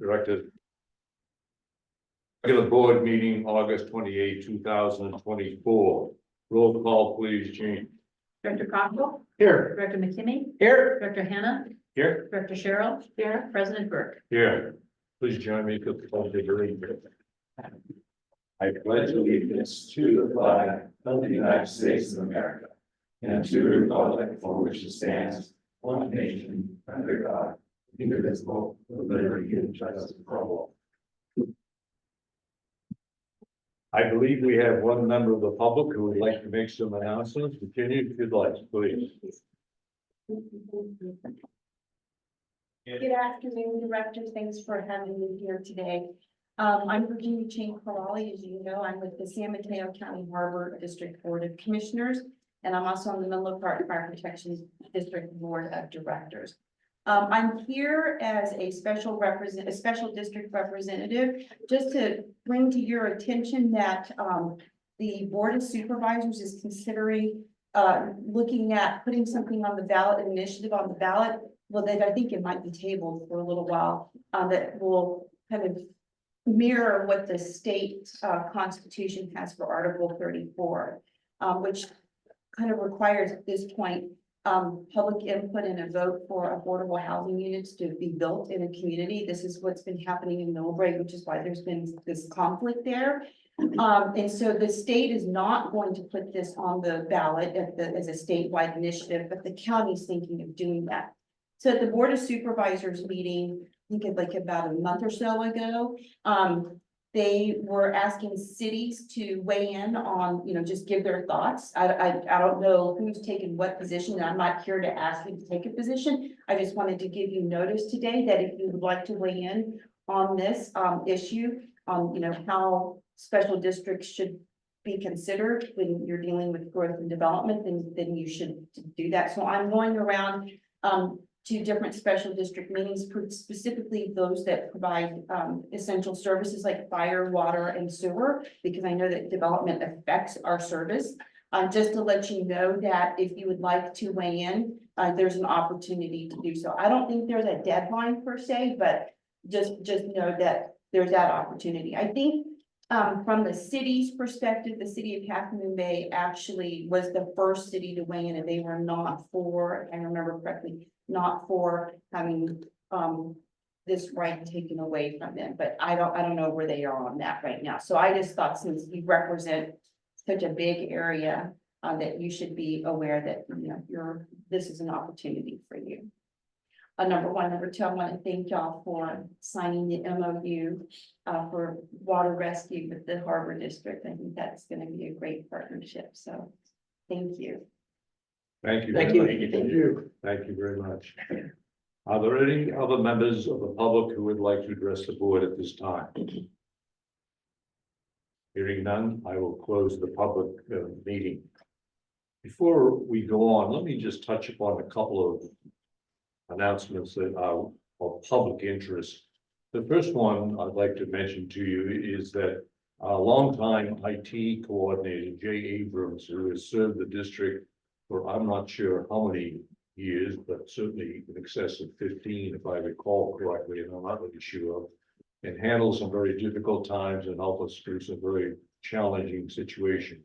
Director. Regular board meeting, August 28, 2024. Roll call, please, Jane. Director Cockle, Here. Director McKinney, Here. Director Hannah, Here. Director Cheryl, here, President Burke. Here. Please join me for the pledge of allegiance. I pledge allegiance to the flag of the United States of America and to the republic for which it stands, one nation, under God, indivisible, with liberty and justice for all. I believe we have one member of the public who would like to make some announcements. Continue if you'd like, please. Good afternoon, directors. Thanks for having me here today. I'm Virginia Chain Corrali. As you know, I'm with the San Mateo County Harbor District Board of Commissioners, and I'm also on the Menlo Park Fire Protection District Board of Directors. I'm here as a special district representative, just to bring to your attention that the Board of Supervisors is considering looking at putting something on the ballot, an initiative on the ballot. Well, that I think it might be tabled for a little while, that will kind of mirror what the state constitution has for Article 34, which kind of requires at this point public input and a vote for affordable housing units to be built in a community. This is what's been happening in Millbrae, which is why there's been this conflict there. And so the state is not going to put this on the ballot as a statewide initiative, but the county's thinking of doing that. So at the Board of Supervisors meeting, I think it's like about a month or so ago, they were asking cities to weigh in on, just give their thoughts. I don't know who's taken what position, and I'm not here to ask you to take a position. I just wanted to give you notice today that if you would like to weigh in on this issue, on how special districts should be considered when you're dealing with growth and development, then you should do that. So I'm going around to different special district meetings, specifically those that provide essential services like fire, water, and sewer, because I know that development affects our service. Just to let you know that if you would like to weigh in, there's an opportunity to do so. I don't think there's a deadline per se, but just know that there's that opportunity. I think from the city's perspective, the city of Half Moon Bay actually was the first city to weigh in, and they were not for, if I remember correctly, not for having this right taken away from them. But I don't know where they are on that right now. So I just thought, since you represent such a big area, that you should be aware that this is an opportunity for you. Number one. Number two, I want to thank y'all for signing the MOU for water rescue with the Harbor District. I think that's going to be a great partnership. So thank you. Thank you. Thank you. Thank you. Thank you very much. Are there any other members of the public who would like to address the board at this time? Hearing none, I will close the public meeting. Before we go on, let me just touch upon a couple of announcements that are of public interest. The first one I'd like to mention to you is that a longtime IT coordinator, Jay Abrams, who has served the district for I'm not sure how many years, but certainly in excess of 15, if I recall correctly, and I'm not really sure, and handle some very difficult times and help us through some very challenging situations,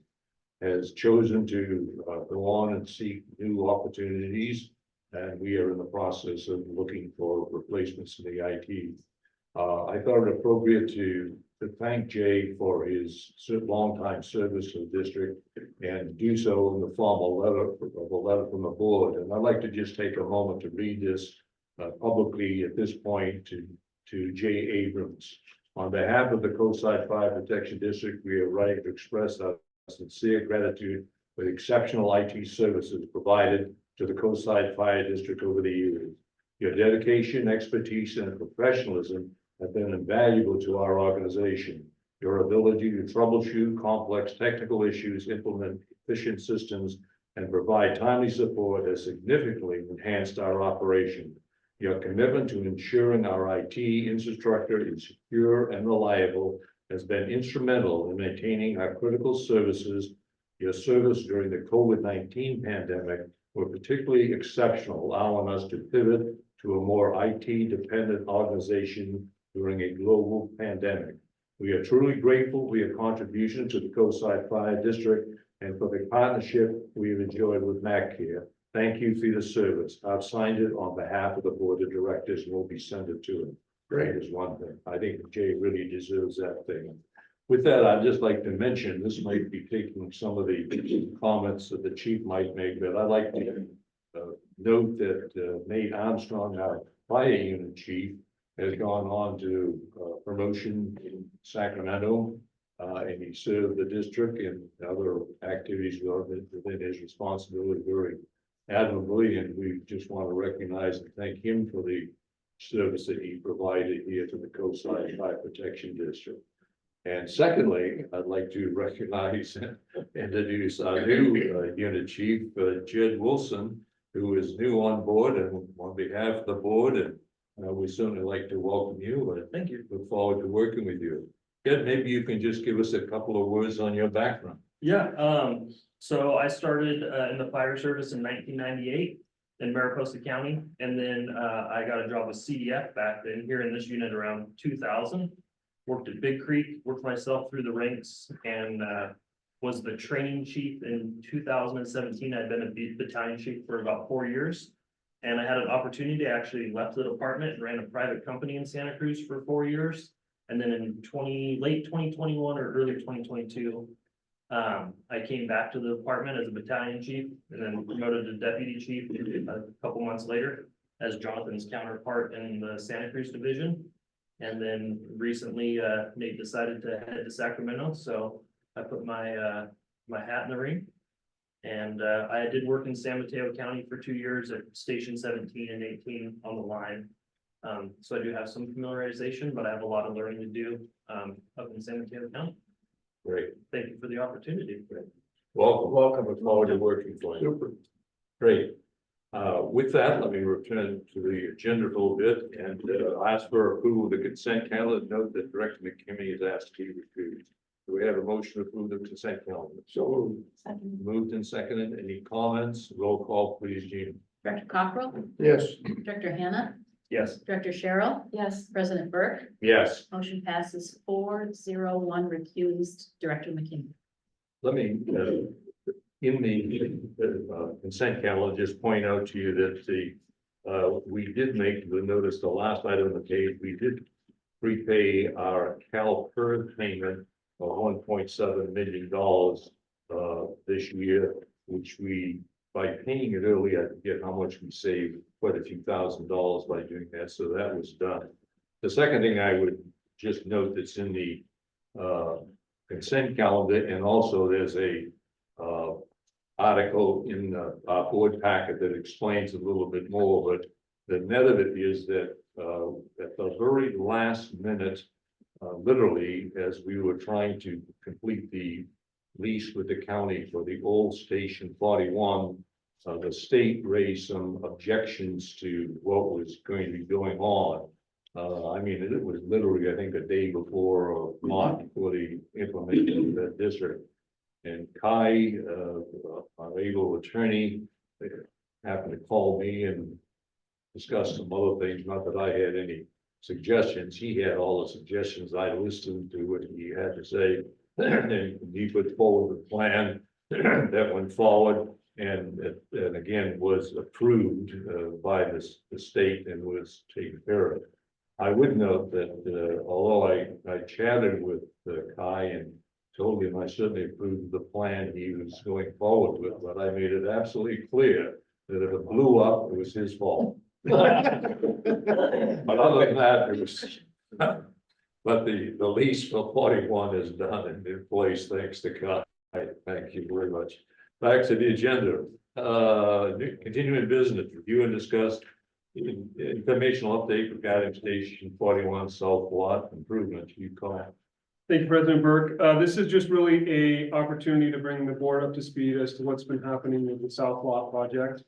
has chosen to go on and seek new opportunities. And we are in the process of looking for replacements in the IT. I thought it appropriate to thank Jay for his long-time service to the district, and do so in the formal letter from the board. And I'd like to just take a moment to read this publicly at this point to Jay Abrams. On behalf of the Coastside Fire Protection District, we are writing to express our sincere gratitude for the exceptional IT services provided to the Coastside Fire District over the years. Your dedication, expertise, and professionalism have been invaluable to our organization. Your ability to troubleshoot complex technical issues, implement efficient systems, and provide timely support has significantly enhanced our operation. Your commitment to ensuring our IT infrastructure is secure and reliable has been instrumental in maintaining our critical services. Your service during the COVID-19 pandemic were particularly exceptional, allowing us to pivot to a more IT-dependent organization during a global pandemic. We are truly grateful for your contribution to the Coastside Fire District and for the partnership we've enjoyed with MacCare. Thank you for your service. I've signed it on behalf of the Board of Directors and will be sent it to him. Great is one thing. I think Jay really deserves that thing. With that, I'd just like to mention, this might be taking some of the comments that the chief might make, but I'd like to note that Nate Armstrong, our fire unit chief, has gone on to promotion in Sacramento. And he served the district and other activities within his responsibility very admirably. And we just want to recognize and thank him for the service that he provided here to the Coastside Fire Protection District. And secondly, I'd like to recognize and introduce our new unit chief, Jed Wilson, who is new on board, and on behalf of the board, and we certainly like to welcome you. Thank you. Look forward to working with you. Jed, maybe you can just give us a couple of words on your background. Yeah, so I started in the fire service in 1998 in Mariposa County, and then I got a job with CDF back then here in this unit around 2000. Worked at Big Creek, worked myself through the ranks, and was the training chief in 2017. I'd been a battalion chief for about 4 years. And I had an opportunity, I actually left the department and ran a private company in Santa Cruz for 4 years. And then in late 2021 or early 2022, I came back to the department as a battalion chief and then promoted to deputy chief a couple months later as Jonathan's counterpart in the Santa Cruz division. And then recently, Nate decided to head to Sacramento, so I put my my hat in the ring. And I did work in San Mateo County for 2 years at Station 17 and 18 on the line. So I do have some familiarization, but I have a lot of learning to do up in San Mateo County. Great. Thank you for the opportunity. Welcome. Welcome. Look forward to working for you. Super. Great. With that, let me return to the agenda a little bit and ask for approval of the consent calendar. Note that Director McKinney is asked to be recused. Do we have a motion to approve the consent calendar? So moved and seconded. Any comments? Roll call, please, Gene. Director Cockrell, Yes. Director Hannah, Yes. Director Cheryl, Yes. President Burke. Yes. Motion passes 4-0-1 recused, Director McKinney. Let me, in the consent calendar, just point out to you that we did make the notice, the last item on the page, we did prepay our CalPERS payment of $1.7 million this year, which we, by paying it early, I forget how much we saved, quite a few $1,000s by doing that, so that was done. The second thing I would just note that's in the consent calendar, and also there's a article in our board packet that explains a little bit more, but the net of it is that at the very last minute, literally, as we were trying to complete the lease with the county for the old Station 41, the state raised some objections to what was going to be going on. I mean, it was literally, I think, a day before or not before the implementation of that district. And Kai, our able attorney, happened to call me and discuss some other things. Not that I had any suggestions. He had all the suggestions. I listened to what he had to say. And he put forward a plan that went forward and again was approved by the state and was taken care of. I would note that although I chatted with Kai and told him I certainly approved the plan he was going forward with, but I made it absolutely clear that if it blew up, it was his fault. But other than that, it was, but the lease for 41 is done and in place, thanks to Kai. Thank you very much. Back to the agenda. Continuing business, review and discuss informational update regarding Station 41 South Lot improvement. You call. Thank you, President Burke. This is just really a opportunity to bring the board up to speed as to what's been happening with the South Lot project.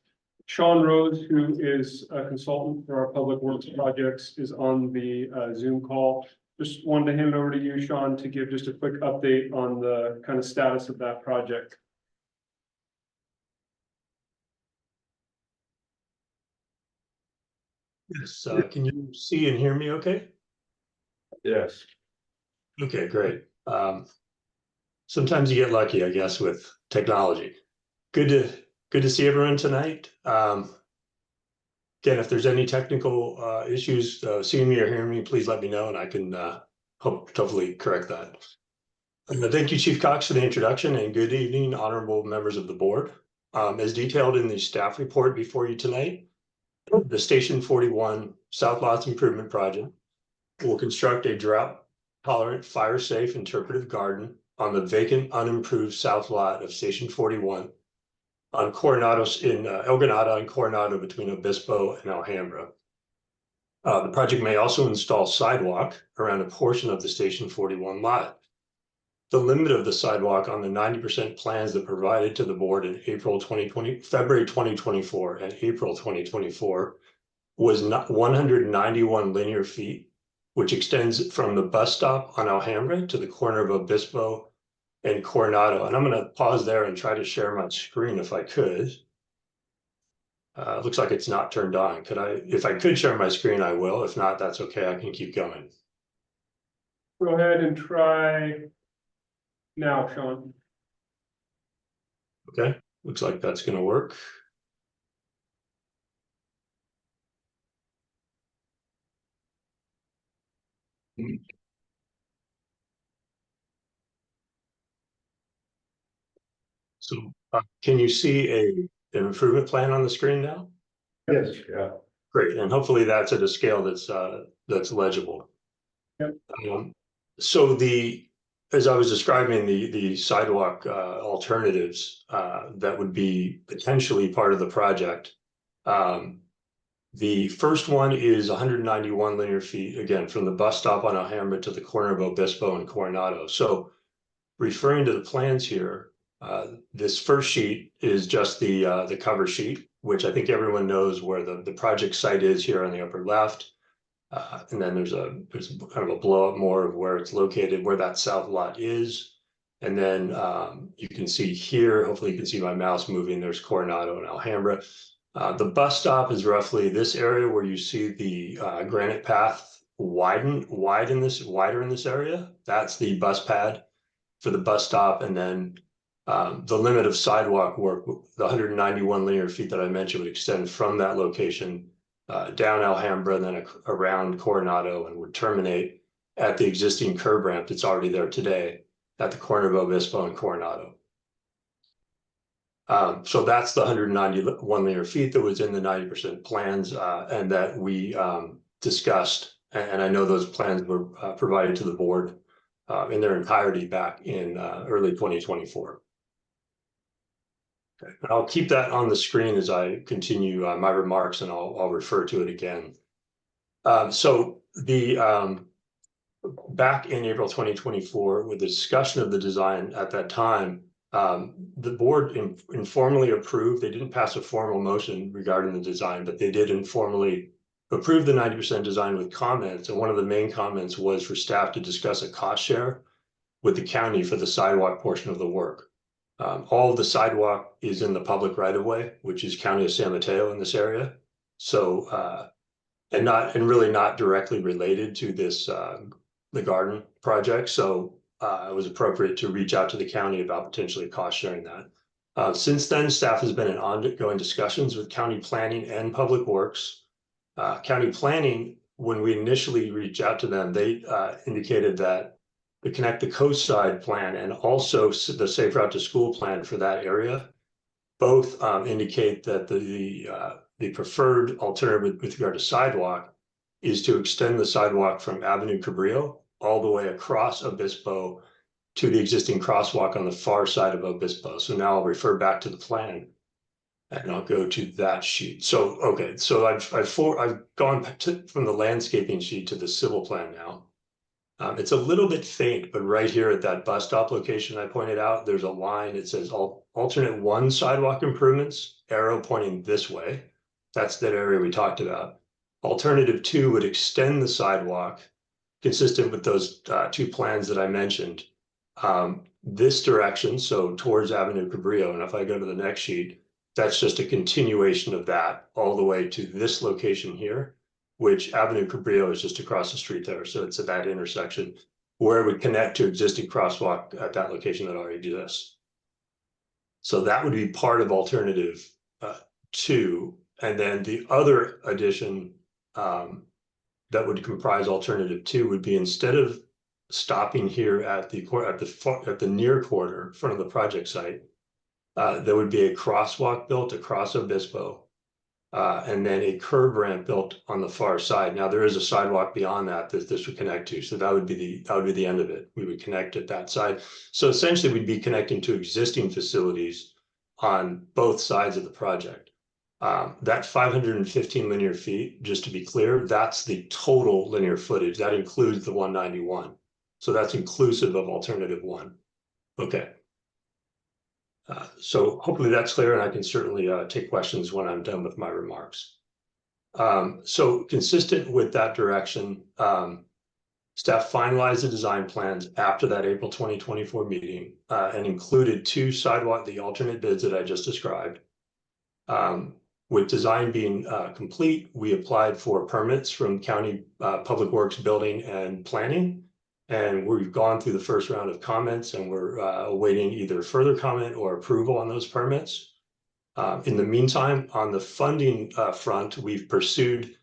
Sean Rose, who is a consultant for our public works projects, is on the Zoom call. Just wanted to hand it over to you, Sean, to give just a quick update on the kind of status of that project. Yes, can you see and hear me okay? Yes. Okay, great. Sometimes you get lucky, I guess, with technology. Good to see everyone tonight. Again, if there's any technical issues, seeing me or hearing me, please let me know and I can hopefully correct that. Thank you, Chief Cox, for the introduction, and good evening, honorable members of the board. As detailed in the staff report before you tonight, the Station 41 South Lots Improvement Project will construct a drought-tolerant, fire-safe interpretive garden on the vacant, unimproved south lot of Station 41 on Coronado's in El Ganado and Coronado between Obispo and Alhambra. The project may also install sidewalk around a portion of the Station 41 lot. The limit of the sidewalk on the 90% plans that provided to the board in February 2024 and April 2024 was not 191 linear feet, which extends from the bus stop on Alhambra to the corner of Obispo and Coronado. And I'm going to pause there and try to share my screen if I could. Looks like it's not turned on. If I could share my screen, I will. If not, that's okay. I can keep going. Go ahead and try now, Sean. Okay, looks like that's going to work. So can you see an improvement plan on the screen now? Yes, yeah. Great, and hopefully that's at a scale that's legible. Yep. So as I was describing the sidewalk alternatives that would be potentially part of the project. The first one is 191 linear feet, again, from the bus stop on Alhambra to the corner of Obispo and Coronado. So referring to the plans here, this first sheet is just the cover sheet, which I think everyone knows where the project site is here on the upper left. And then there's kind of a blow up more of where it's located, where that south lot is. And then you can see here, hopefully you can see my mouse moving, there's Coronado and Alhambra. The bus stop is roughly this area where you see the granite path wider in this area. That's the bus pad for the bus stop. And then the limit of sidewalk work, the 191 linear feet that I mentioned, would extend from that location down Alhambra and then around Coronado, and would terminate at the existing curb ramp that's already there today at the corner of Obispo and Coronado. So that's the 191 linear feet that was in the 90% plans and that we discussed. And I know those plans were provided to the board in their entirety back in early 2024. Okay. I'll keep that on the screen as I continue my remarks, and I'll refer to it again. So back in April 2024, with the discussion of the design at that time, the board informally approved. They didn't pass a formal motion regarding the design, but they did informally approve the 90% design with comments. And one of the main comments was for staff to discuss a cost share with the county for the sidewalk portion of the work. All of the sidewalk is in the public right of way, which is County of San Mateo in this area. So, and really not directly related to this, the garden project. So it was appropriate to reach out to the county about potentially cost sharing that. Since then, staff has been in ongoing discussions with county planning and public works. County planning, when we initially reached out to them, they indicated that the Connect the Coast Side plan and also the Safe Route to School plan for that area both indicate that the preferred alternative with regard to sidewalk is to extend the sidewalk from Avenue Cabrillo all the way across Obispo to the existing crosswalk on the far side of Obispo. So now I'll refer back to the plan and I'll go to that sheet. So, okay, so I've gone from the landscaping sheet to the civil plan now. It's a little bit faint, but right here at that bus stop location I pointed out, there's a line. It says alternate 1 sidewalk improvements, arrow pointing this way. That's that area we talked about. Alternative 2 would extend the sidewalk consistent with those 2 plans that I mentioned. This direction, so towards Avenue Cabrillo, and if I go to the next sheet, that's just a continuation of that all the way to this location here. which Avenue Cabrillo is just across the street there, so it's at that intersection where it would connect to existing crosswalk at that location that already exists. So that would be part of alternative 2, and then the other addition that would comprise alternative 2 would be, instead of stopping here at the near corner in front of the project site, there would be a crosswalk built across Obispo, and then a curb ramp built on the far side. Now, there is a sidewalk beyond that this would connect to, so that would be the end of it. We would connect at that side. So essentially, we'd be connecting to existing facilities on both sides of the project. That 515 linear feet, just to be clear, that's the total linear footage. That includes the 191. So that's inclusive of alternative 1. Okay. So hopefully that's clear, and I can certainly take questions when I'm done with my remarks. So consistent with that direction, staff finalized the design plans after that April 2024 meeting and included 2 sidewalk, the alternate bids that I just described. With design being complete, we applied for permits from County Public Works Building and Planning. And we've gone through the first round of comments, and we're awaiting either further comment or approval on those permits. In the meantime, on the funding front, we've pursued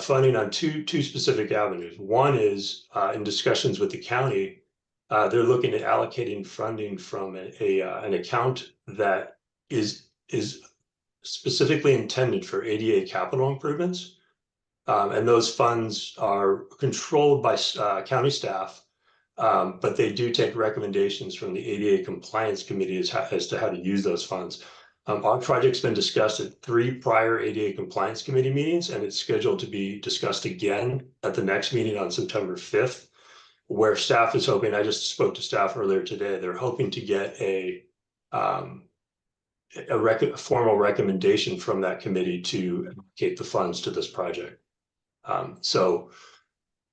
funding on two specific avenues. One is in discussions with the county. They're looking at allocating funding from an account that is specifically intended for ADA capital improvements. And those funds are controlled by county staff, but they do take recommendations from the ADA Compliance Committee as to how to use those funds. Our project's been discussed at 3 prior ADA Compliance Committee meetings, and it's scheduled to be discussed again at the next meeting on September 5th, where staff is hoping, I just spoke to staff earlier today, they're hoping to get a formal recommendation from that committee to allocate the funds to this project. So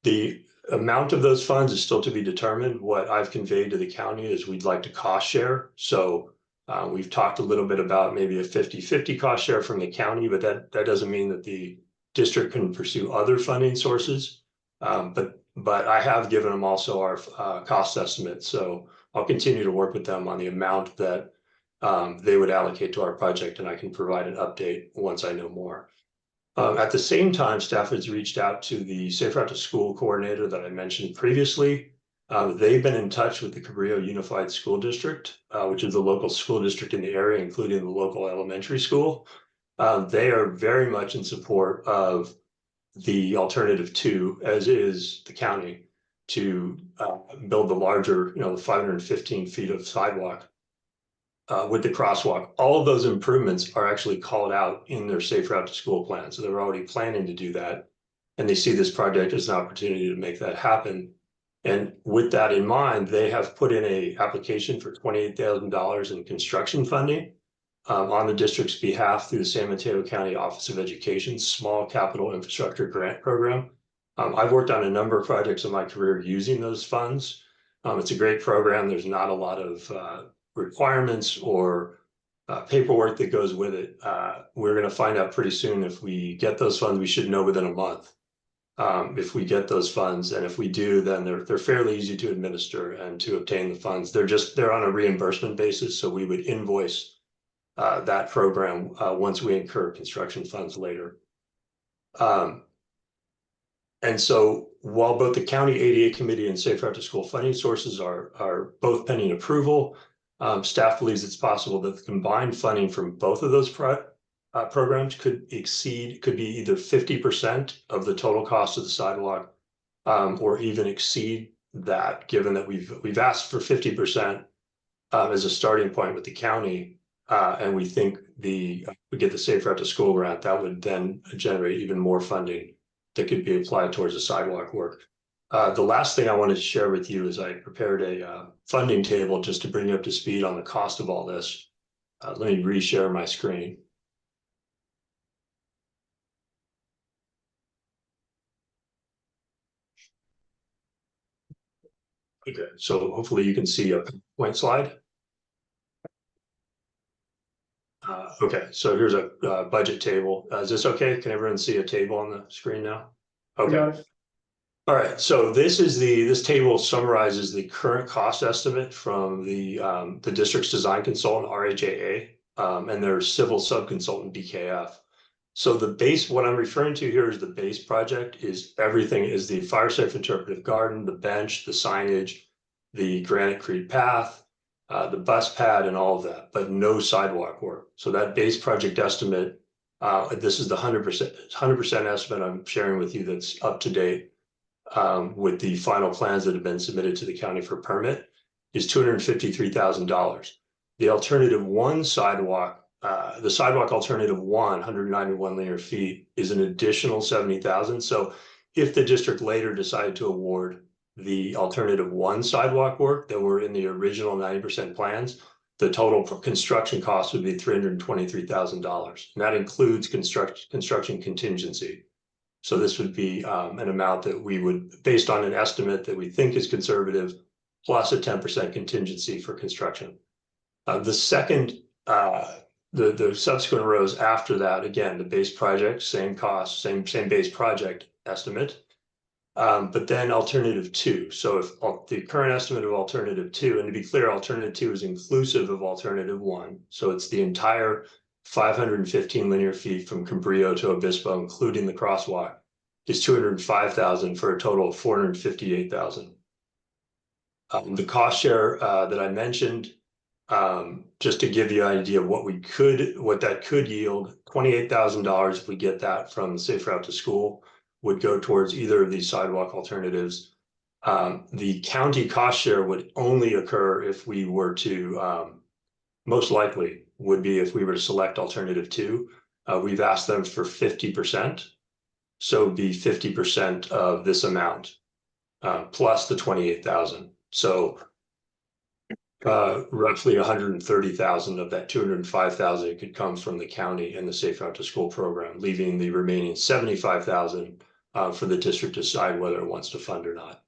the amount of those funds is still to be determined. What I've conveyed to the county is we'd like to cost share. So we've talked a little bit about maybe a 50-50 cost share from the county, but that doesn't mean that the district can pursue other funding sources. But I have given them also our cost estimate. So I'll continue to work with them on the amount that they would allocate to our project, and I can provide an update once I know more. At the same time, staff has reached out to the Safe Route to School coordinator that I mentioned previously. They've been in touch with the Cabrillo Unified School District, which is the local school district in the area, including the local elementary school. They are very much in support of the alternative 2, as is the county, to build the larger, the 515 feet of sidewalk with the crosswalk. All of those improvements are actually called out in their Safe Route to School plan. So they're already planning to do that. And they see this project as an opportunity to make that happen. And with that in mind, they have put in an application for $28,000 in construction funding on the district's behalf through the San Mateo County Office of Education's Small Capital Infrastructure Grant Program. I've worked on a number of projects in my career using those funds. It's a great program. There's not a lot of requirements or paperwork that goes with it. We're going to find out pretty soon if we get those funds. We should know within a month if we get those funds, and if we do, then they're fairly easy to administer and to obtain the funds. They're on a reimbursement basis, so we would invoice that program once we incur construction funds later. And so while both the county ADA committee and Safe Route to School funding sources are both pending approval, staff believes it's possible that the combined funding from both of those programs could be either 50% of the total cost of the sidewalk, or even exceed that, given that we've asked for 50% as a starting point with the county, and we think we get the Safe Route to School grant, that would then generate even more funding that could be applied towards the sidewalk work. The last thing I wanted to share with you is I prepared a funding table just to bring you up to speed on the cost of all this. Let me reshare my screen. Okay, so hopefully you can see a point slide. Okay, so here's a budget table. Is this okay? Can everyone see a table on the screen now? Okay. Yeah. All right, so this table summarizes the current cost estimate from the district's design consultant, RHAA, and their civil subconsultant, DKF. So the base, what I'm referring to here is the base project is everything is the fire safe interpretive garden, the bench, the signage, the Granite Creek path, the bus pad and all of that, but no sidewalk work. So that base project estimate, this is the 100% estimate I'm sharing with you that's up to date. With the final plans that have been submitted to the county for permit is $253,000. The alternative one sidewalk, the sidewalk alternative 191 linear feet is an additional 70,000. So if the district later decided to award the alternative one sidewalk work that were in the original 90% plans, the total construction cost would be $323,000. And that includes construction contingency. So this would be an amount that we would, based on an estimate that we think is conservative, plus a 10% contingency for construction. The second, the subsequent rows after that, again, the base project, same cost, same base project estimate. But then alternative two. So if the current estimate of alternative two, and to be clear, alternative two is inclusive of alternative one. So it's the entire 515 linear feet from Cabrillo to Obispo, including the crosswalk, is 205,000 for a total of 458,000. The cost share that I mentioned, just to give you an idea of what that could yield, $28,000 if we get that from Safe Route to School would go towards either of these sidewalk alternatives. The county cost share would only occur if we were to, most likely would be if we were to select alternative two. We've asked them for 50%. So it'd be 50% of this amount, plus the 28,000. So roughly 130,000 of that 205,000 could come from the county and the Safe Route to School program, leaving the remaining 75,000 for the district to decide whether it wants to fund or not.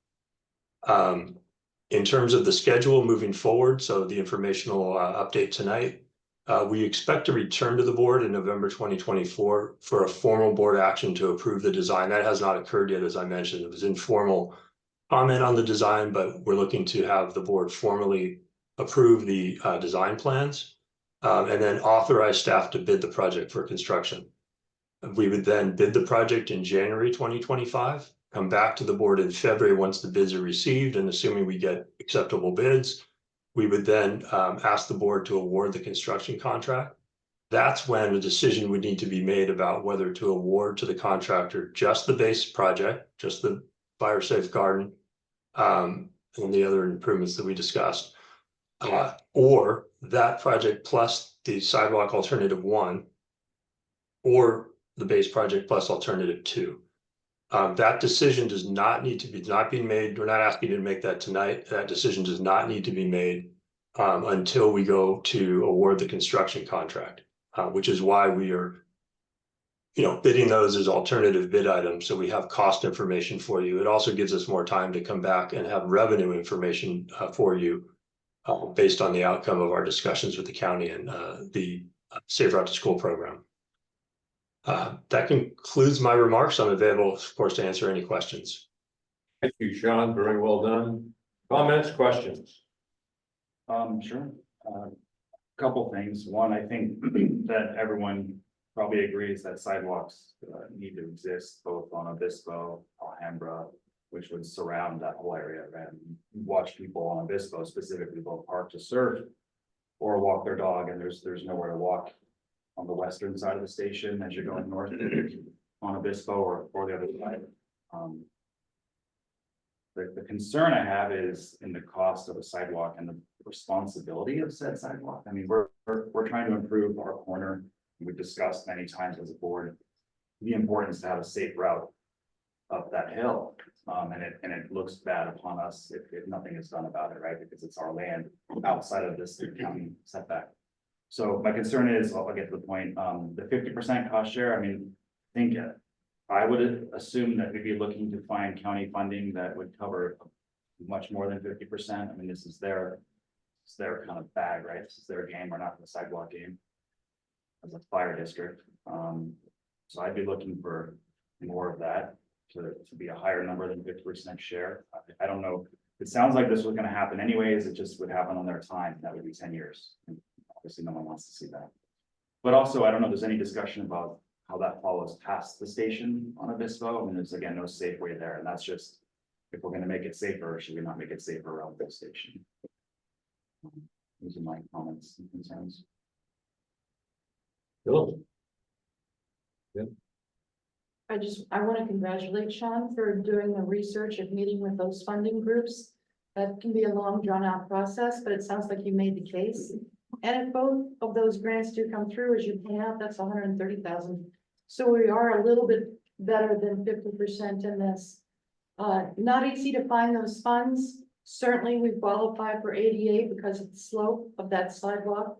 In terms of the schedule moving forward, so the informational update tonight, we expect to return to the board in November 2024 for a formal board action to approve the design. That has not occurred yet, as I mentioned. It was informal comment on the design, but we're looking to have the board formally approve the design plans and then authorize staff to bid the project for construction. We would then bid the project in January 2025, come back to the board in February once the bids are received, and assuming we get acceptable bids, we would then ask the board to award the construction contract. That's when a decision would need to be made about whether to award to the contractor just the base project, just the fire safe garden, and the other improvements that we discussed, or that project plus the sidewalk alternative one, or the base project plus alternative two. That decision does not need to be being made. We're not asking you to make that tonight. That decision does not need to be made until we go to award the construction contract, which is why we are, bidding those as alternative bid items. So we have cost information for you. It also gives us more time to come back and have revenue information for you based on the outcome of our discussions with the county and the Safe Route to School program. That concludes my remarks. I'm available, of course, to answer any questions. Thank you, Sean. Very well done. Comments, questions? Sure. Couple things. One, I think that everyone probably agrees that sidewalks need to exist both on Obispo, Alhambra, which would surround that whole area, and watch people on Obispo specifically both park to surf or walk their dog, and there's nowhere to walk on the western side of the station as you're going north on Obispo or the other side. The concern I have is in the cost of a sidewalk and the responsibility of said sidewalk. I mean, we're trying to improve our corner. We've discussed many times as a board the importance to have a safe route up that hill. And it looks bad upon us if nothing is done about it, right? Because it's our land outside of this county setback. So my concern is, I'll get to the point, the 50% cost share. I mean, I think I would assume that we'd be looking to find county funding that would cover much more than 50%. I mean, it's their kind of bag, right? This is their game. We're not in the sidewalk game. as a fire district. So I'd be looking for more of that to be a higher number than 50% share. I don't know. It sounds like this was gonna happen anyways. It just would happen on their time. That would be 10 years. And obviously, no one wants to see that. But also, I don't know if there's any discussion about how that follows past the station on Obispo. I mean, there's again, no safe way there. And that's just, if we're gonna make it safer, should we not make it safer around the station? Those are my comments and concerns. Bill? I want to congratulate Sean for doing the research and meeting with those funding groups. That can be a long drawn out process, but it sounds like you made the case. And if both of those grants do come through, as you point out, that's 130,000. So we are a little bit better than 50% in this. Not easy to find those funds. Certainly, we qualify for ADA because of the slope of that sidewalk.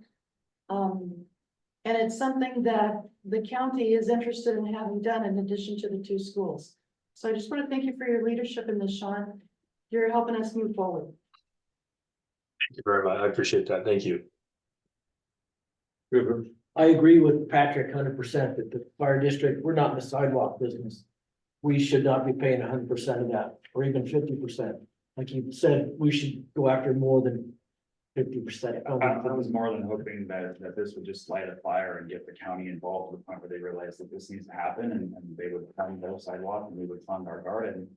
And it's something that the county is interested in having done in addition to the two schools. So I just want to thank you for your leadership in this, Sean. You're helping us move forward. Thank you very much. I appreciate that. Thank you. Rivers? I agree with Patrick 100% that the fire district, we're not in the sidewalk business. We should not be paying 100% of that, or even 50%. Like you said, we should go after more than 50%. I was more than hoping that this would just light a fire and get the county involved to the point where they realize that this needs to happen and they would fund their sidewalk and we would fund our garden.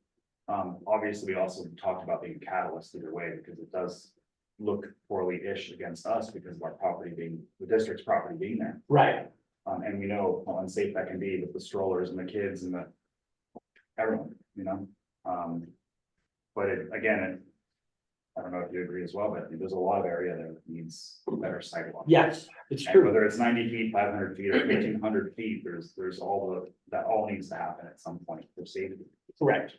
Obviously, we also talked about being a catalyst either way, because it does look poorly-ish against us because of our property being, the district's property being there. Right. And we know how unsafe that can be with the strollers and the kids and the, everyone, you know? But again, I don't know if you agree as well, but there's a lot of area that needs better sidewalk. Yes, it's And true. whether it's 90 feet, 500 feet, or 1,500 feet, there's all that all needs to happen at some point for safety. Correct.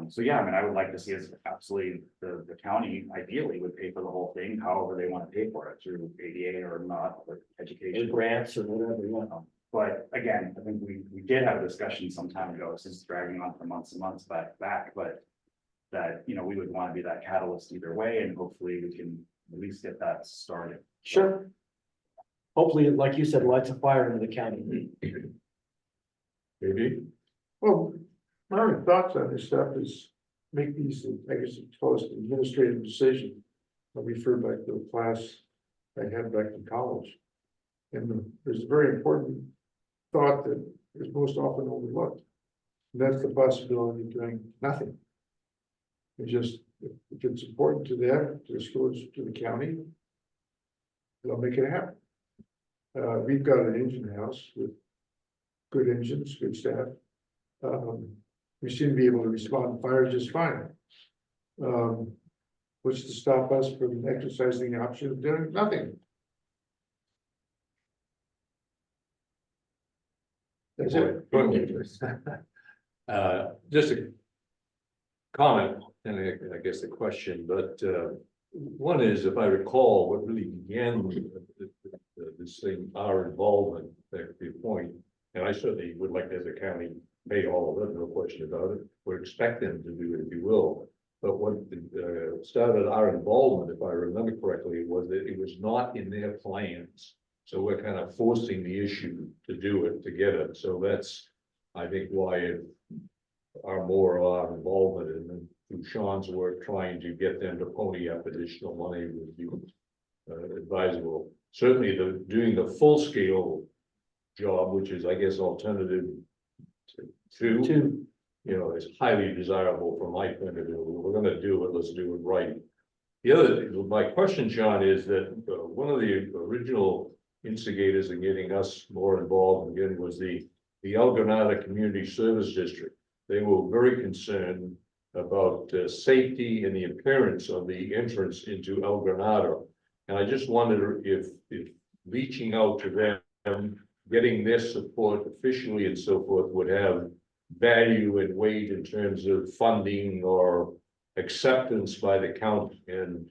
So yeah, I mean, I would like to see us absolutely, the county ideally would pay for the whole thing, however they want to pay for it, through ADA or not, or education. And grants or whatever, yeah. But again, I think we did have a discussion some time ago, since dragging on for months and months back, but that, you know, we would want to be that catalyst either way, and hopefully we can at least get that started. Sure. Hopefully, like you said, lights a fire into the county. Maybe? Well, my only thoughts on this stuff is make these, I guess, it's called an administrative decision. I refer back to the class I had back in college. And there's a very important thought that is most often overlooked. And that's the possibility of doing nothing. It's just, if it's important to them, to the schools, to the county, they'll make it happen. We've got an engine house with good engines, good staff. We seem to be able to respond to fire just fine. What's to stop us from exercising the option of doing nothing? That's it. Just a comment, and I guess a question, but one is, if I recall, what really began this thing, our involvement, back to your point, and I certainly would like to, as a county, pay all of it, no question about it, or expect them to do it, if you will. But what started our involvement, if I remember correctly, was that it was not in their plans. So we're kind of forcing the issue to do it, to get it. So that's, I think, why our more our involvement, and then through Sean's work, trying to get them to pony up additional money would be advisable. Certainly, doing the full scale job, which is, I guess, alternative to, you know, is highly desirable from my point of view. We're gonna do it, let's do it right. The other, my question, John, is that one of the original instigators in getting us more involved again was the El Granada Community Service District. They were very concerned about safety and the appearance of the entrance into El Granada. And I just wondered if reaching out to them, getting their support officially and so forth would have value and weight in terms of funding or acceptance by the county, and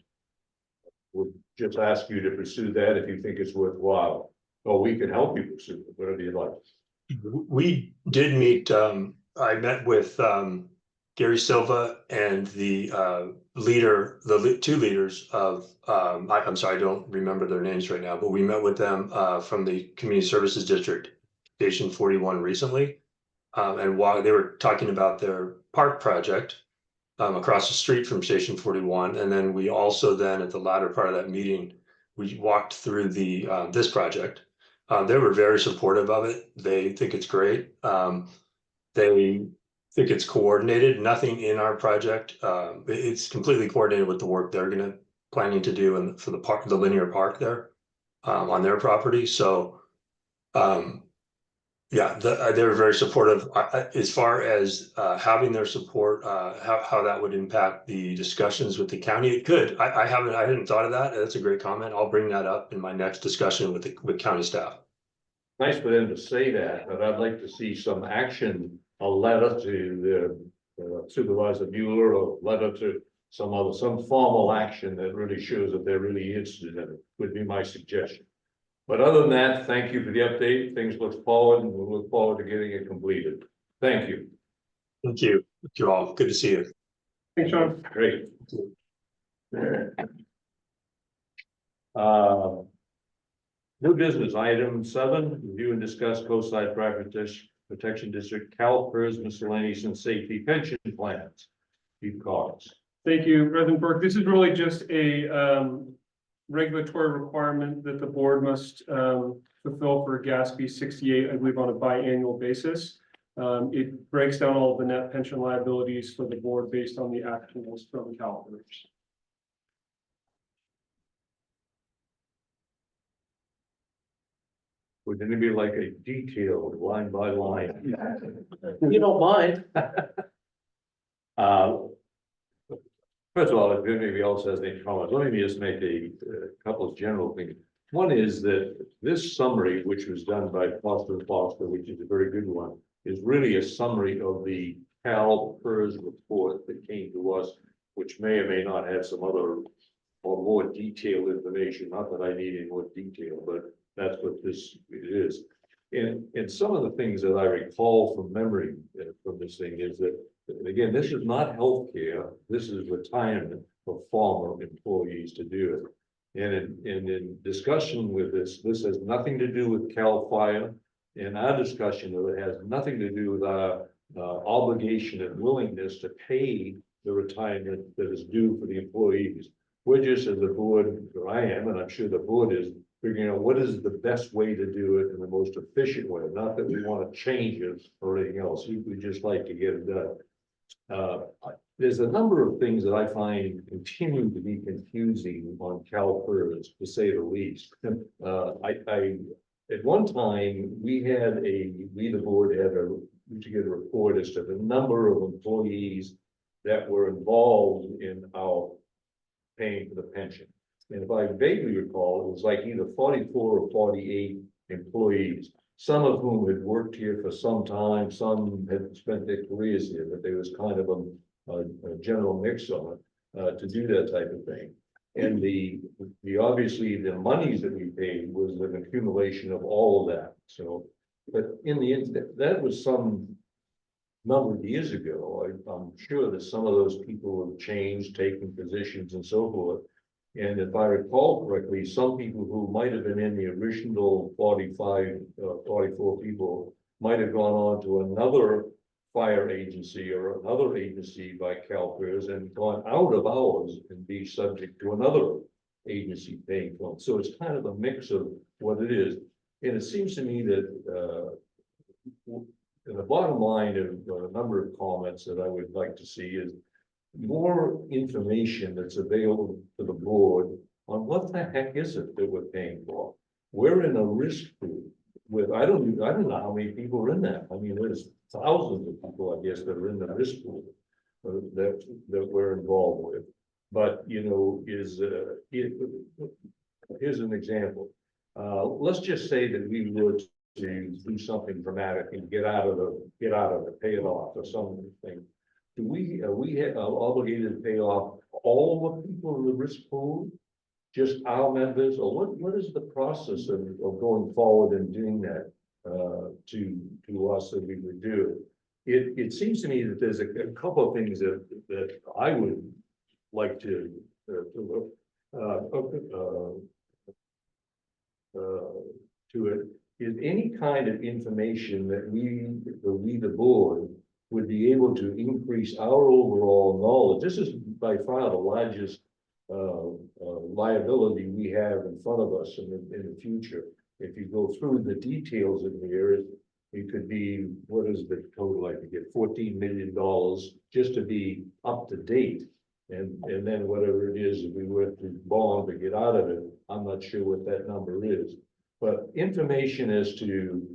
would just ask you to pursue that if you think it's worthwhile. Or we can help you pursue it, whatever you'd like. We did meet, I met with Gary Silva and the two leaders of, I'm sorry, I don't remember their names right now, but we met with them from the Community Services District, Station 41 recently. And while they were talking about their park project across the street from Station 41, and then we also then at the latter part of that meeting, we walked through this project. They were very supportive of it. They think it's great. They think it's coordinated. Nothing in our project. It's completely coordinated with the work they're planning to do and for the linear park there on their property. So yeah, they're very supportive. As far as having their support, how that would impact the discussions with the county, it could. I hadn't thought of that. That's a great comment. I'll bring that up in my next discussion with county staff. Nice for them to say that, but I'd like to see some action, a letter to the Supervisor Mueller, or letter to some formal action that really shows that they're really interested in it, would be my suggestion. But other than that, thank you for the update. Things look forward, and we'll look forward to getting it completed. Thank you. Thank you. Thank you all. Good to see you. Thanks, Sean. Great. New business, item 7, review and discuss coastside protection district CalPERS miscellaneous and safety pension plans. Chief Cox. Thank you, President Burke. This is really just a regulatory requirement that the board must fulfill for GASB 68, I believe, on a biannual basis. It breaks down all of the net pension liabilities for the board based on the actuals from CalPERS. Would anybody like a detailed line by line? You don't mind. First of all, if anybody else has any comments, let me just make a couple of general things. One is that this summary, which was done by Foster & Foster, which is a very good one, is really a summary of the CalPERS report that came to us, which may or may not have some other or more detailed information. Not that I need any more detail, but that's what this is. And some of the things that I recall from memory from this thing is that, again, this is not healthcare. This is retirement for former employees to do it. And in discussion with this has nothing to do with CAL FIRE. And our discussion of it has nothing to do with our obligation and willingness to pay the retirement that is due for the employees. We're just, as a board, or I am, and I'm sure the board is, figuring out what is the best way to do it in the most efficient way. Not that we want to change it or anything else. We just like to get it done. There's a number of things that I find continue to be confusing on CalPERS, to say the least. At one time, the board had to get a report as to the number of employees that were involved in our paying for the pension. And if I vaguely recall, it was like either 44 or 48 employees, some of whom had worked here for some time, some had spent their careers here, but there was kind of a general mix on it to do that type of thing. And the obviously the monies that we paid was an accumulation of all of that. So, but in the end, that was some number of years ago. I'm sure that some of those people have changed, taken positions and so forth. And if I recall correctly, some people who might have been in the original 44 people might have gone on to another fire agency or another agency by CalPERS and gone out of ours and be subject to another agency paying for them. So it's kind of a mix of what it is. And it seems to me that the bottom line of a number of comments that I would like to see is more information that's available to the board on what the heck is it that we're paying for. We're in a risk pool with, I don't know how many people are in that. I mean, there's thousands of people, I guess, that are in the risk pool that we're involved with. But, you know, here's an example. Let's just say that we were to do something dramatic and get out of it, pay it off or something. Are we obligated to pay off all the people in the risk pool? Just our members, or what is the process of going forward and doing that to us that we would do? it seems to me that there's a couple of things that I would like to look, to it, is any kind of information that we, the board, would be able to increase our overall knowledge. This is by far the largest liability we have in front of us in the future. If you go through the details in here, it could be, what is the total? I could get $14 million just to be up to date. And then whatever it is, if we were to bond to get out of it, I'm not sure what that number is. But information as to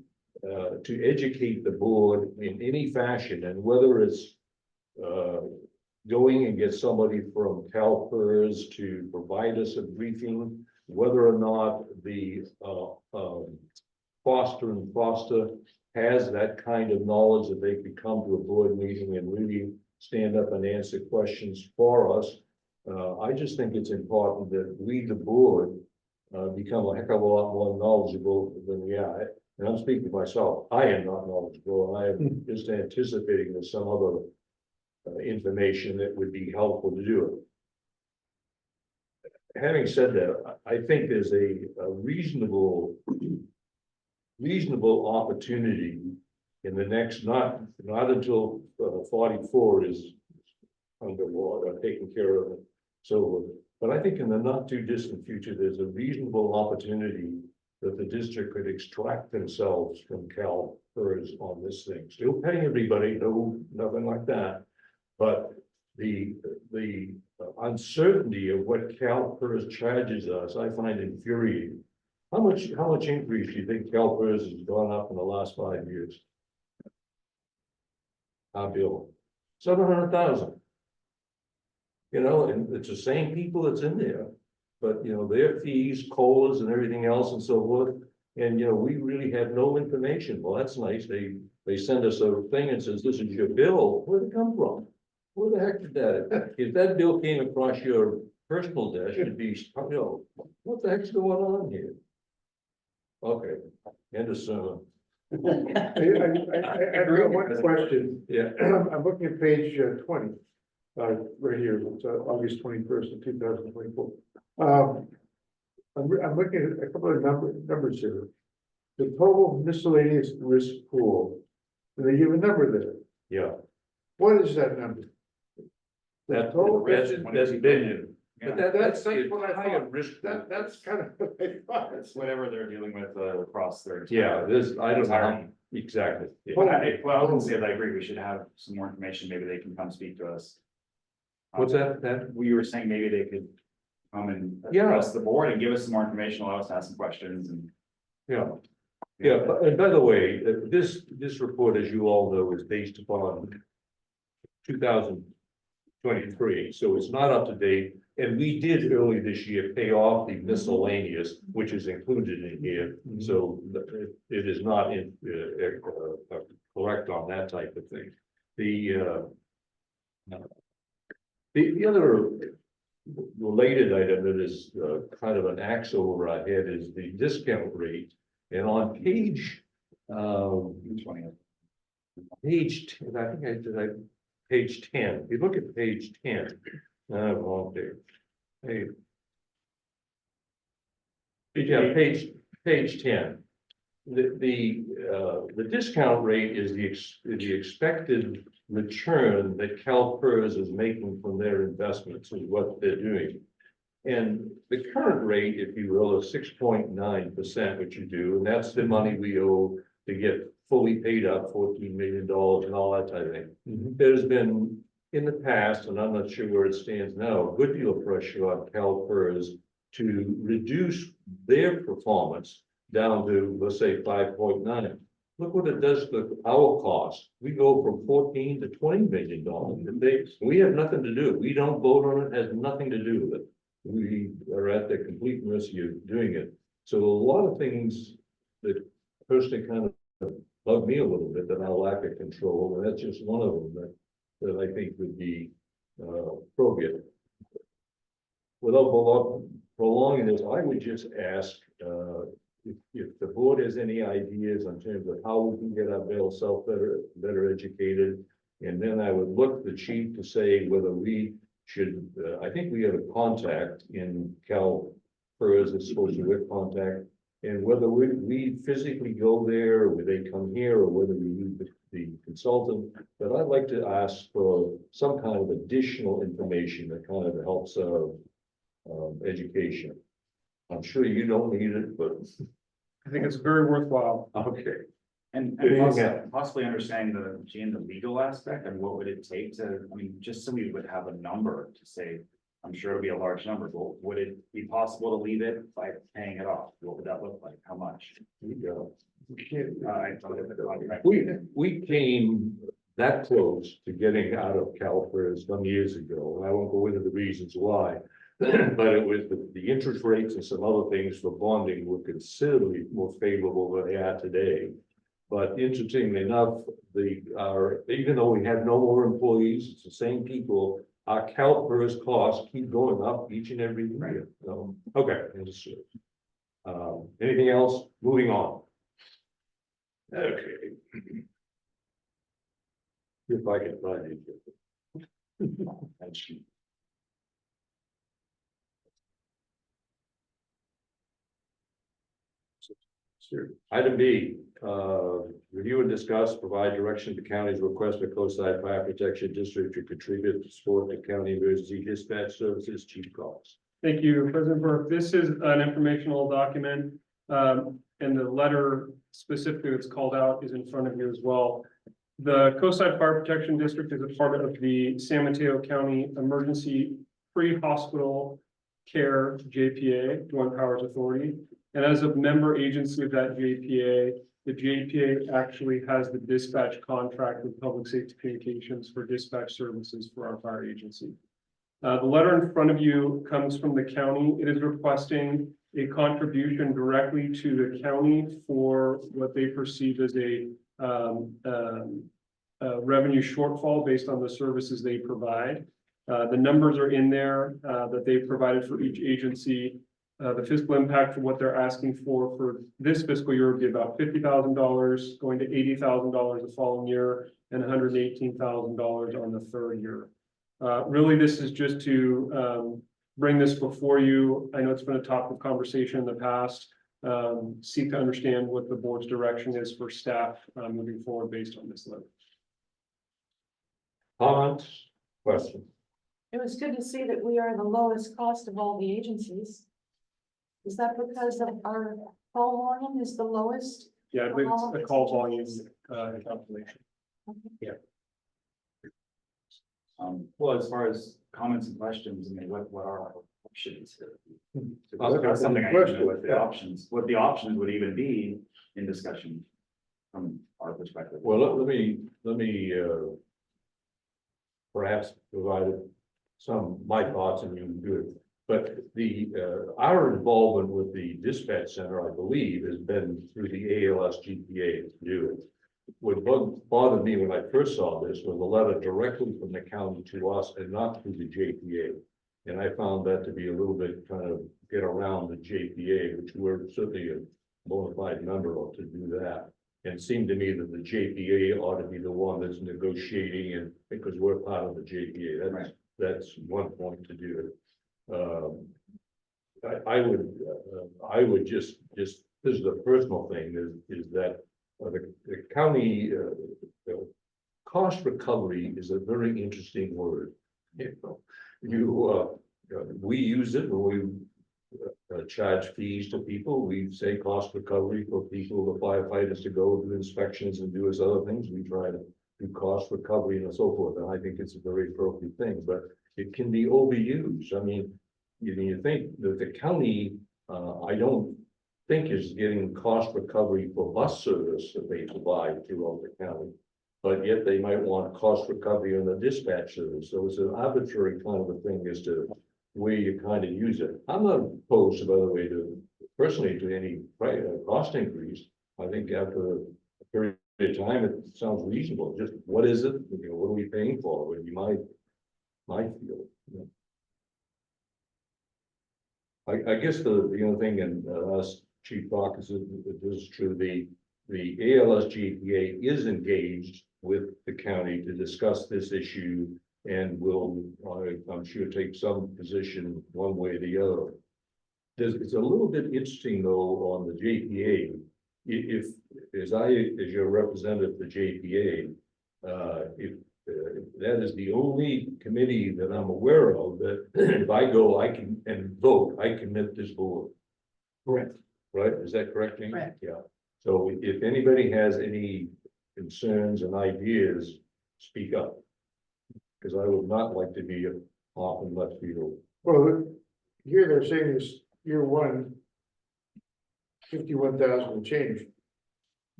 educate the board in any fashion, and whether it's going and get somebody from CalPERS to provide us a briefing, whether or not the Foster and Foster has that kind of knowledge that they could come to a board meeting and really stand up and answer questions for us. I just think it's important that we, the board, become a heck of a lot more knowledgeable than we are. And I'm speaking for myself. I am not knowledgeable. I am just anticipating there's some other information that would be helpful to do it. Having said that, I think there's a reasonable opportunity in the next, not until 44 is under water, taken care of. So, but I think in the not too distant future, there's a reasonable opportunity that the district could extract themselves from CalPERS on this thing. Still paying everybody, no, nothing like that. But the uncertainty of what CalPERS charges us, I find infuriating. How much increase do you think CalPERS has gone up in the last 5 years? Our bill, 700,000. You know, and it's the same people that's in there, but you know, their fees, COLAs and everything else and so forth. And you know, we really have no information. Well, that's nice. They send us a thing and says, this is your bill. Where'd it come from? Where the heck did that? If that bill came across your personal desk, it'd be, you know, what the heck's going on here? Okay, end of sermon. I've got one question. Yeah. I'm looking at page 20, right here, it's August 21st of 2024. I'm looking at a couple of numbers here. The total miscellaneous risk pool, do they give a number there? Yeah, What is that number? that's $22 billion. Yeah. But that's That's what I higher thought. risk. That's kind of what I thought. It's whatever they're dealing with across their. Yeah, this, I don't know, Entirety. exactly. Yeah. Well, I was gonna say that I agree, we should have some more information, maybe they can come speak to us. What's that? We were saying maybe they could come and Yeah. address the board and give us some more information, allow us to ask some questions and. Yeah. Yeah, and by the way, this report, as you all know, is based upon 2023, so it's not up to date. And we did early this year pay off the miscellaneous, which is included in here, so it is not correct on that type of thing. The other related item that is kind of an axe over our head is the discount rate. And on page 20. page 10, I think I did, page 10, if you look at page 10, wrong there. Hey. Yeah, page 10. The discount rate is the expected return that CalPERS is making from their investments is what they're doing. And the current rate, if you will, is 6.9%, which you do, and that's the money we owe to get fully paid up, $14 million and all that type of thing. There's been, in the past, and I'm not sure where it stands now, a good deal of pressure on CalPERS to reduce their performance down to, let's say, 5.9. Look what it does to our cost. We go from 14 to $20 million. And we have nothing to do. We don't vote on it, has nothing to do with it. We are at the complete mercy of doing it. So a lot of things that personally kind of bug me a little bit, that I lack of control, and that's just one of them that I think would be appropriate. Without prolonging this, I would just ask if the board board has any ideas in terms of how we can get our self better educated. And then I would look the chief to say whether we should, I think we have a contact in CalPERS is supposed to with contact. And whether we physically go there, or whether they come here, or whether we use the consultant. But I'd like to ask for some kind of additional information that kind of helps education. I'm sure you don't need it, but I think it's very worthwhile. okay. And possibly understanding the legal aspect and what would it take to, I mean, just so we would have a number to say, I'm sure it'll be a large number, but would it be possible to leave it by paying it off? What would that look like? How much? We go. We We came that close to getting out of CalPERS some years ago, and I won't go into the reasons why. But it was the interest rates and some other things for bonding were considerably more favorable than they are today. But interestingly enough, even though we have no more employees, it's the same people, our CalPERS costs keep going up each and every year. So, okay, understood. Anything else? Moving on. Okay. If I can find it. Item B, review and discuss, provide direction to county's request for coastside fire protection district to contribute to support the county emergency dispatch services. Chief Cox. Thank you, President Burke. This is an informational document, and the letter specifically that's called out is in front of you as well. The Coastside Fire Protection District is a part of the San Mateo County Emergency Pre-Hospital Care JPA, Joint Powers Authority. And as a member agency of that JPA, the JPA actually has the dispatch contract with Public Safety Communications for dispatch services for our fire agency. The letter in front of you comes from the county. It is requesting a contribution directly to the county for what they perceive as a revenue shortfall based on the services they provide. The numbers are in there that they've provided for each agency. The fiscal impact for what they're asking for this fiscal year would be about $50,000, going to $80,000 the following year, and $118,000 on the third year. Really, this is just to bring this before you. I know it's been a topic of conversation in the past. Seek to understand what the board's direction is for staff moving forward based on this letter. Comments, questions? It was good to see that we are the lowest cost of all the agencies. Is that because of our call volume is the lowest? Yeah, I believe it's a call volume calculation. well, as far as comments and questions, I mean, what are our options? Oh, That's something I need to know what the Yeah. options, what the options would even be in discussion from our perspective. Well, let me perhaps provide my thoughts and you can do it. But our involvement with the dispatch center, I believe, has been through the ALS GPA to do it. What bothered me when I first saw this was a letter directly from the county to us and not through the JPA. And I found that to be a little bit kind of get around the JPA, which we're certainly a bona fide member of to do that. And it seemed to me that the JPA ought to be the one that's negotiating, and because we're part of the JPA, that's one point to do it. I would just this is a personal thing is that the county cost recovery is a very interesting word. We use it when we charge fees to people. We say cost recovery for people, the firefighters to go do inspections and do as other things. We try to do cost recovery and so forth. And I think it's a very appropriate thing, but it can be overused. I mean, you think that the county, I don't think is getting cost recovery for bus service that they provide throughout the county. But yet they might want cost recovery on the dispatch service. So it's an arbitrary kind of a thing as to where you kind of use it. I'm not opposed, by the way, personally to any cost increase. I think after a period of time, it sounds reasonable. Just what is it? What are we paying for? Would be my feel. I guess the other thing, and Chief Bacchus, this is true, the ALS GPA is engaged with the county to discuss this issue and will, I'm sure, take some position one way or the other. It's a little bit interesting though on the JPA. If, as your representative for JPA, if that is the only committee that I'm aware of that if I go, I can, and vote, I commit this board, Correct. right? Is that correct, Jane? Correct. Yeah. So if anybody has any concerns and ideas, speak up. Because I would not like to be off in left field. Well, here they're saying is year one, 51,000 change.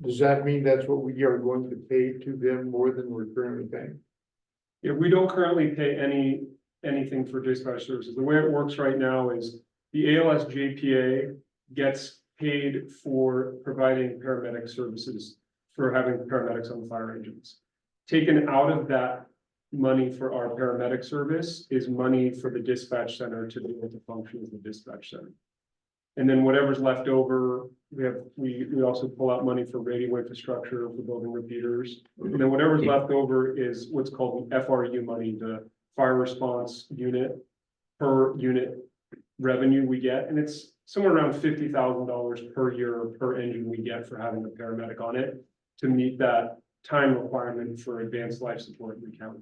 Does that mean that's what we are going to pay to them more than we're currently paying? Yeah, we don't currently pay anything for dispatch services. The way it works right now is the ALS JPA gets paid for providing paramedic services, for having paramedics on the fire engines. Taken out of that money for our paramedic service is money for the dispatch center to be able to function as the dispatch center. And then whatever's left over, we also pull out money for radio infrastructure, for building repeaters. And then whatever's left over is what's called the FRU money, the fire response unit, per unit revenue we get. And it's somewhere around $50,000 per year per engine we get for having a paramedic on it to meet that time requirement for advanced life support in the county.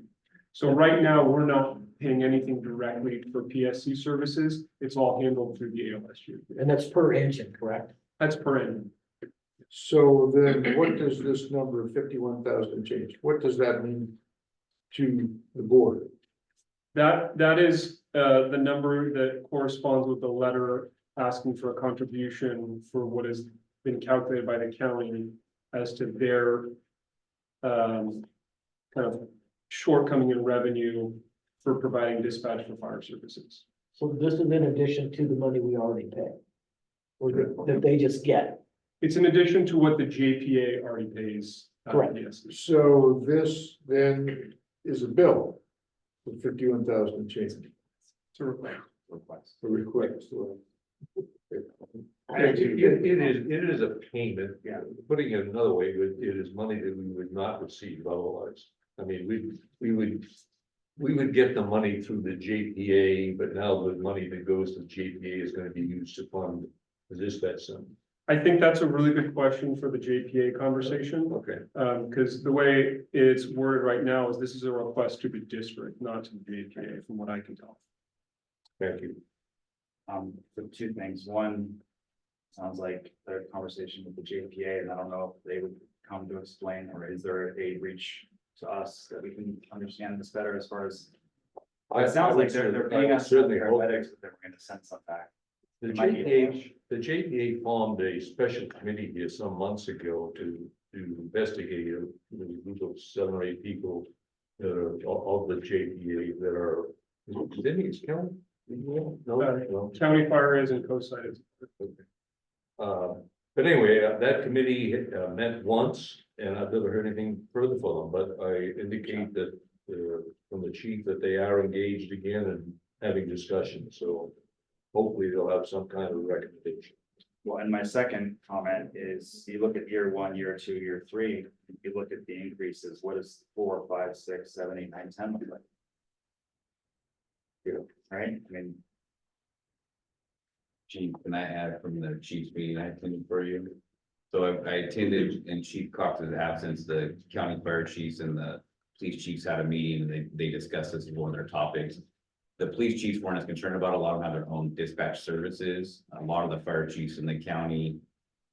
So right now, we're not paying anything directly for PSC services. It's all handled through the ALS JPA. And that's per engine, correct? That's per engine. So then what does this number of 51,000 change? What does that mean to the board? That is the number that corresponds with the letter asking for a contribution for what has been calculated by the county as to their kind of shortcoming in revenue for providing dispatch for fire services. So this is in addition to the money we already pay. Or that they just get. It's in addition to what the JPA already pays. Correct. Yes. So this then is a bill for 51,000 change. It's a request. A request. It is a payment, yeah, putting it another way, it is money that we would not receive otherwise. I mean, we would get the money through the JPA, but now the money that goes to JPA is gonna be used to fund the dispatch center. I think that's a really good question for the JPA conversation. Okay, Because the way it's worded right now is this is a request to the district, not to the JPA, from what I can tell. thank you. So two things. One, sounds like their conversation with the JPA, and I don't know if they would come to explain, or is there a reach to us that we can understand this better as far as. It sounds like they're paying us for certainly hope paramedics, but they're gonna send some back. The It might be the JPA formed a special committee here some months ago to investigate a group of 7 or 8 people that are of the JPA that are, didn't it's county? No. County fire is and COSI is. But anyway, that committee met once, and I've never heard anything further from them, but I indicate that from the chief that they are engaged again and having discussions, so hopefully they'll have some kind of recommendation. Well, and my second comment is, you look at year 1, year 2, year 3, you look at the increases, what is 4, 5, 6, 7, 8, 9, 10 look like? Yeah. Right, I mean, Chief, can I add from the chief's meeting I attended for you? So I attended in Chief Cox's absence, the county fire chiefs and the police chiefs had a meeting and they discussed this as one of their topics. The police chiefs weren't as concerned about it. A lot of them have their own dispatch services. A lot of the fire chiefs in the county,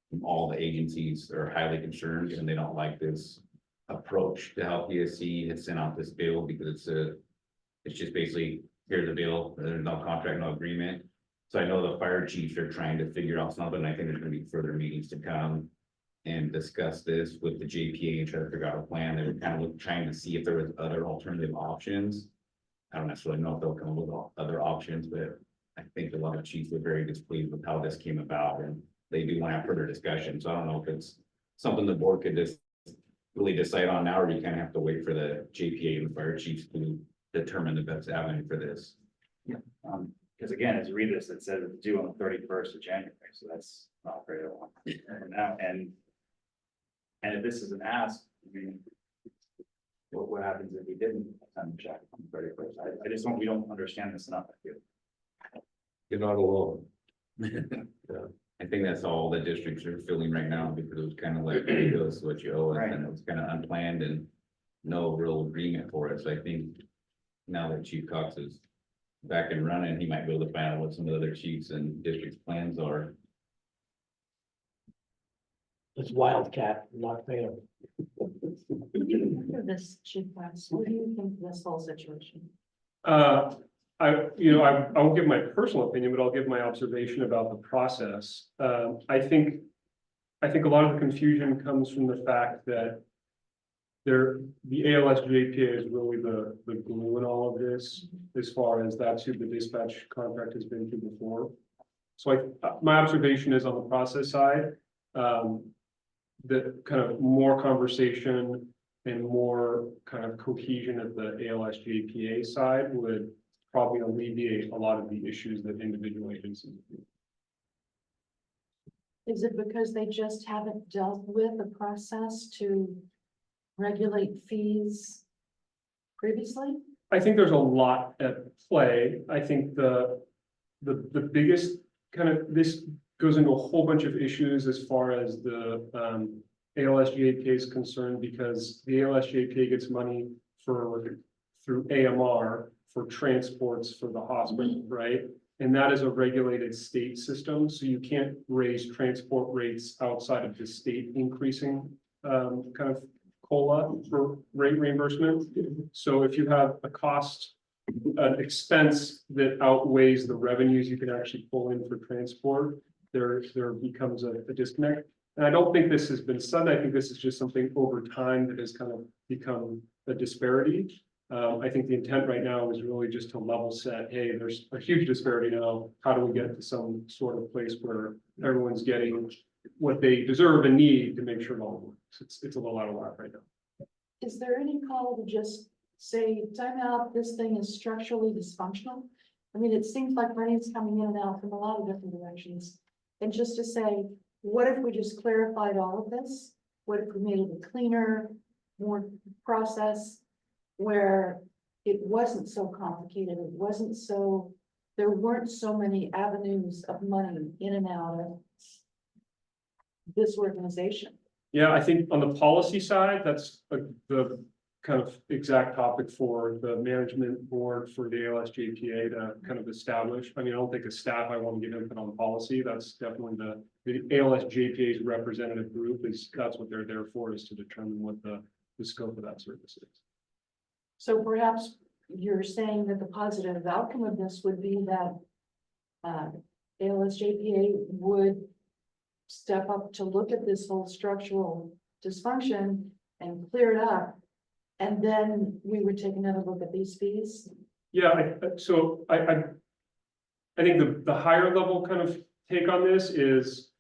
from all the agencies are highly concerned and they don't like this approach to how PSC has sent out this bill because it's just basically, here's the bill, there's no contract, no agreement. So I know the fire chiefs are trying to figure out something. I think there's gonna be further meetings to come and discuss this with the JPA and try to figure out a plan. They were kind of trying to see if there was other alternative options. I don't necessarily know if they'll come up with other options, but I think a lot of chiefs were very displeased with how this came about and they do want to have further discussion. So I don't know if it's something the board could just really decide on now, or you kind of have to wait for the JPA and the fire chiefs to determine the best avenue for this. because again, as you read this, it says it's due on the 31st of January, so that's not very long. And now, and if this is an ask, I mean, what happens if we didn't send the check on the 31st? I just don't, we don't understand this enough, I feel. You're not alone. I think that's all the districts are feeling right now, because it was kind of like, hey, this is what you owe, us, and it was kind of unplanned and no real agreement for us. I think now that Chief Cox is back and running, he might be able to find out what some of the other chiefs and districts' plans are. It's Wildcat, not fair. For this chief, what do you think of this whole situation? I won't give my personal opinion, but I'll give my observation about the process. I think a lot of the confusion comes from the fact that the ALS JPA is really the glue in all of this, as far as that's who the dispatch contract has been through before. So my observation is on the process side, that kind of more conversation and more kind of cohesion at the ALS JPA side would probably alleviate a lot of the issues that individual agencies do. Is it because they just haven't dealt with the process to regulate fees previously? I think there's a lot at play. I think the biggest kind of, this goes into a whole bunch of issues as far as the ALS-JPA is concerned, because the ALS-JPA gets money through AMR for transports for the hospital, right? And that is a regulated state system, so you can't raise transport rates outside of the state increasing kind of COLA for rate reimbursement. So if you have a cost, an expense that outweighs the revenues you can actually pull in for transport, there becomes a disconnect. And I don't think this has been sudden. I think this is just something over time that has kind of become a disparity. I think the intent right now is really just to level set, hey, there's a huge disparity now. How do we get to some sort of place where everyone's getting what they deserve and need to make sure it all works? It's a little out of whack right now. Is there any call to just say, time out, this thing is structurally dysfunctional? I mean, it seems like money's coming in and out from a lot of different directions. And just to say, what if we just clarified all of this? What if we made it a cleaner, more process where it wasn't so complicated, it wasn't so, there weren't so many avenues of money in and out of this organization? Yeah, I think on the policy side, that's the kind of exact topic for the management board for the ALS-JPA to kind of establish. I mean, I don't think as staff, I want to give input on policy. That's definitely the ALS-JPA's representative group that's what they're there for, is to determine what the scope of that service is. So perhaps you're saying that the positive outcome of this would be that ALS-JPA would step up to look at this whole structural dysfunction and clear it up. And then we would take another look at these fees. Yeah, I think the higher level kind of take on this is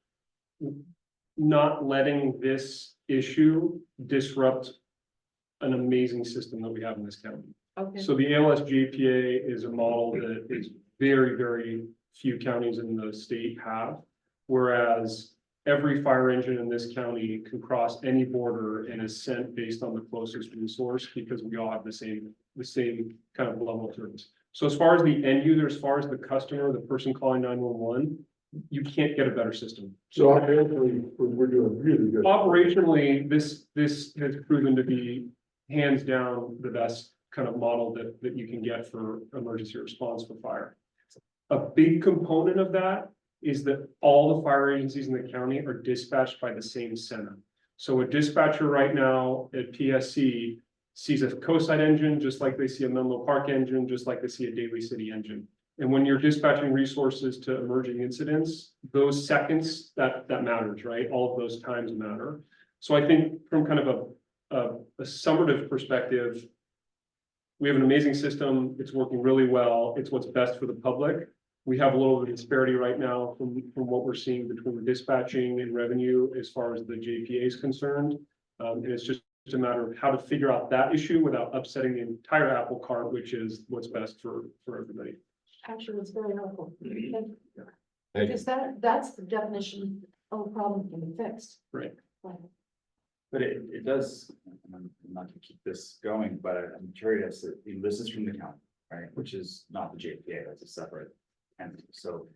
not letting this issue disrupt an amazing system that we have in this county. Okay. So the ALS-JPA is a model that is very, very few counties in the state have, whereas every fire engine in this county can cross any border and is sent based on the closest resource, because we all have the same kind of level of service. So as far as the end user, as far as the customer, the person calling 911, you can't get a better system. So operationally, we're doing really good. Operationally, this has proven to be hands down the best kind of model that you can get for emergency response for fire. A big component of that is that all the fire agencies in the county are dispatched by the same center. So a dispatcher right now at PSC sees a Coastside engine, just like they see a Menlo Park engine, just like they see a Daly City engine. And when you're dispatching resources to emerging incidents, those seconds, that matters, right? All of those times matter. So I think from kind of a summative perspective, we have an amazing system. It's working really well. It's what's best for the public. We have a little bit of disparity right now from what we're seeing between dispatching and revenue as far as the JPA is concerned. And it's just a matter of how to figure out that issue without upsetting the entire apple cart, which is what's best for everybody. Actually, it's very helpful. Thank you. Thank you. Because that's the definition of a problem can be fixed. Right. Right. But it does, and I'm not to keep this going, but I'm curious, this is from the county, right, which is not the JPA, that's a separate entity, so.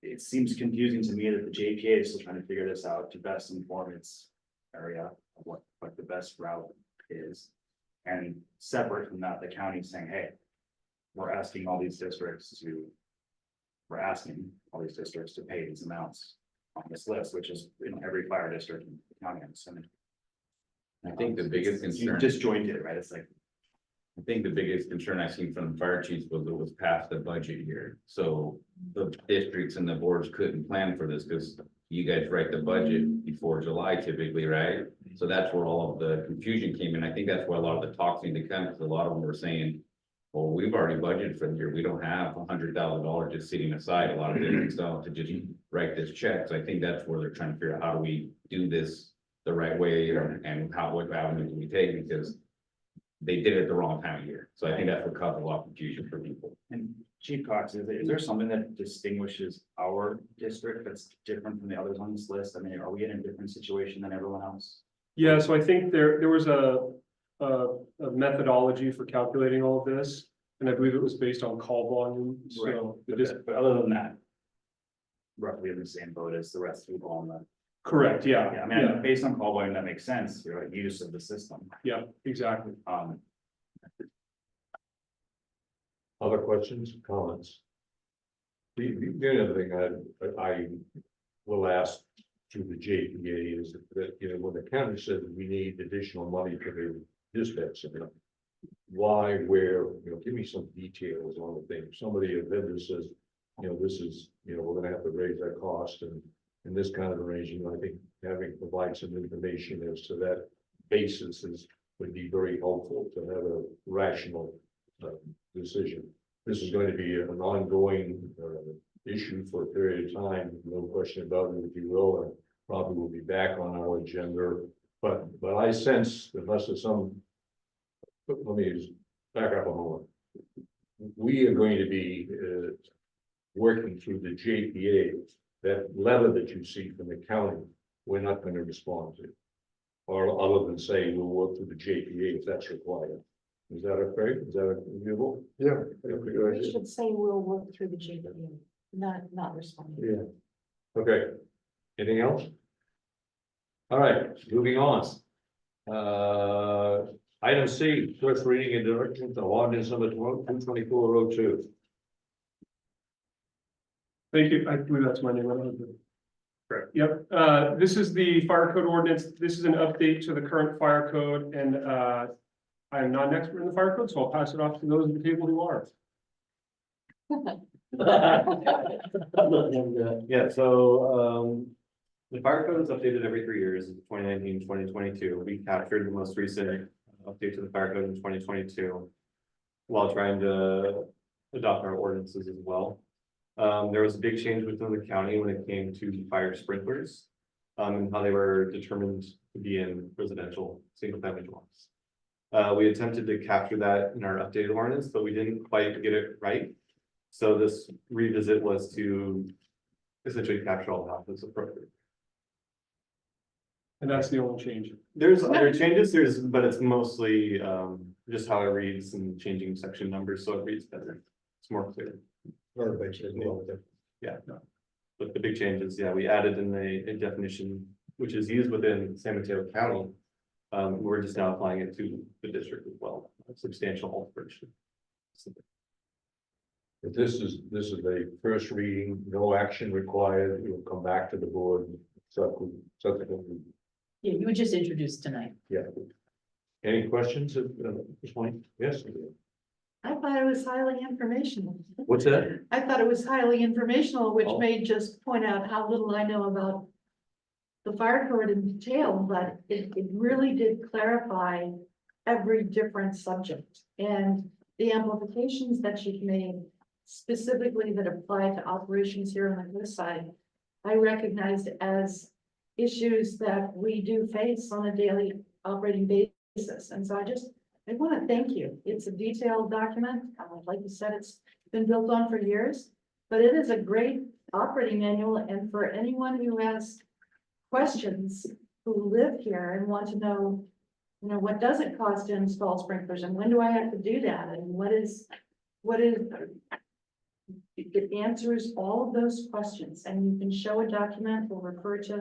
It seems confusing to me that the JPA is still trying to figure this out to best inform its area of what the best route is. And separate from that, the county is saying, hey, we're asking all these districts to. We're asking all these districts to pay these amounts on this list, which is in every fire district in the county, I'm assuming. I think the biggest It's concern. disjointed, right? It's like, I think the biggest concern I've seen from the fire chiefs was it was past the budget year, so the districts and the boards couldn't plan for this, because you guys write the budget before July typically, right? So that's where all of the confusion came in. I think that's why a lot of the talks need to come, because a lot of them were saying, well, we've already budgeted for the year, we don't have $100,000 just sitting aside, a lot of districts don't, to just write this check, so I think that's where they're trying to figure out how do we do this the right way, and how, what avenue do we take, because they did it the wrong time of year. So I think that's what caused a lot of confusion for people. and Chief Cox, is there something that distinguishes our district that's different from the others on this list? I mean, are we in a different situation than everyone else? Yeah, so I think there was a methodology for calculating all of this, and I believe it was based on call volume, so. But other than that. Roughly in the same boat as the rest of people on the. Correct, yeah, Yeah, I mean, based on call volume, that makes sense, you're like use of the system. yeah, exactly. Other questions, comments? The other thing I will ask to the JPA is that, you know, when the county says we need additional money for the dispatch center. Why, where, you know, give me some details on the thing. Somebody, a vendor says, you know, this is, you know, we're gonna have to raise that cost and. In this kind of arrangement, I think having provide some information as to that basis would be very helpful to have a rational decision. This is going to be an ongoing issue for a period of time, no question about it, if you will, and probably will be back on our agenda. But I sense, unless there's some, let me just back up a moment. We are going to be working through the JPA. That letter that you see from the county, we're not going to respond to. Or other than say we'll work through the JPA if that's required. Is that okay? Is that agreeable? Yeah. that'd be a good We idea. should say we'll work through the JPA, not respond. Yeah. Okay. Anything else? All right, moving on. Item C, first reading and direction of ordinance number 22402. Thank you. I believe that's my name. Correct. Yep. This is the fire code ordinance. This is an update to the current fire code, and I am not an expert in the fire code, so I'll pass it off to those at the table who are. Yeah, so, the fire code is updated every 3 years, 2019, 2022. We captured the most recent update to the fire code in 2022. While trying to adopt our ordinances as well. There was a big change within the county when it came to fire sprinklers. And how they were determined to be in residential, single family dwellings. We attempted to capture that in our updated ordinance, but we didn't quite get it right. So this revisit was to essentially capture all the houses appropriately. And that's the only change. There's other changes, but it's mostly just how it reads and changing section numbers, so it reads better. It's more clear. Yeah. But the big changes, yeah, we added in a definition, which is used within San Mateo County. We're just now applying it to the district as well, a substantial alteration. But this is a first reading, no action required. It will come back to the board subsequently. Yeah, you were just introduced tonight. Yeah. Any questions at this point? Yes. I thought it was highly informational. What's that? I thought it was highly informational, which Oh. may just point out how little I know about the fire code in detail, but it really did clarify every different subject. And the amplifications that you've made specifically that apply to operations here on the west side, I recognized as issues that we do face on a daily operating basis. And so I just I want to thank you. It's a detailed document. Like you said, it's been built on for years. But it is a great operating manual, and for anyone who has questions, who live here and want to know, what does it cost to install sprinklers, and when do I have to do that, and what is, it answers all of those questions, and you can show a document or refer to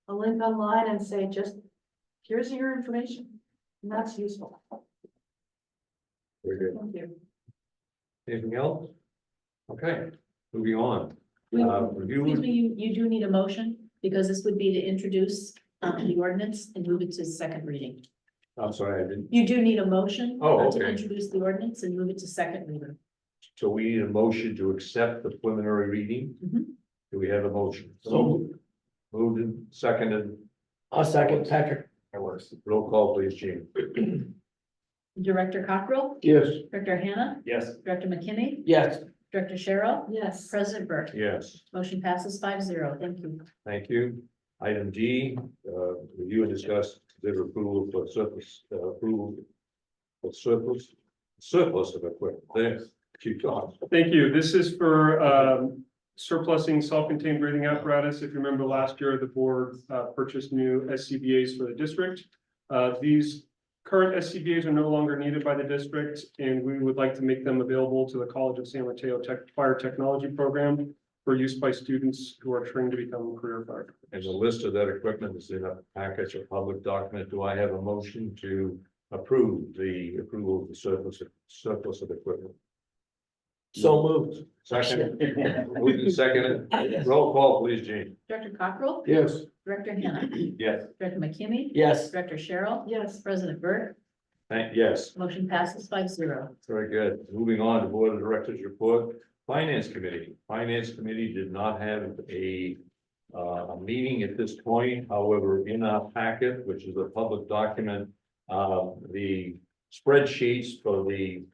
a link online and say, just, here's your information, and that's useful. Very good. Thank you. Anything else? Okay, moving on. Excuse me, you do need a motion, because this would be to introduce the ordinance and move it to second reading. I'm sorry, I didn't, You do need a motion Oh, to okay. introduce the ordinance and move it to second reading. so we need a motion to accept the preliminary reading. Mhm. Do we have a motion? So- Moved and seconded. I'll second Patrick. That works. Roll call, please, Gene. Director Cockrell, Yes. Director Hannah, Yes. Director McKinney, Yes, Director Cheryl, Yes. President Burke. Yes, Motion passes 5-0. Thank you. thank you. Item D, review and discuss consider approval for surplus, approval of surplus of equipment. There, keep going. Thank you. This is for surplusing self-contained breathing apparatus. If you remember last year, the board purchased new SCBA's for the district. These current SCBA's are no longer needed by the district, and we would like to make them available to the College of San Mateo Fire Technology Program for use by students who are trained to become career firefighters. And the list of that equipment is in a package or public document. Do I have a motion to approve the approval of the surplus of equipment? so moved. Second, moved and seconded. Roll call, please, Gene. Director Cockrell, Yes. Director Hannah, Yes. Director McKinney, Yes, Director Cheryl, Yes. President Burke. Yes, Motion passes 5-0. very good. Moving on to Board of Directors report. Finance Committee. Finance Committee did not have a meeting at this point. However, in our packet, which is a public document, the spreadsheets for the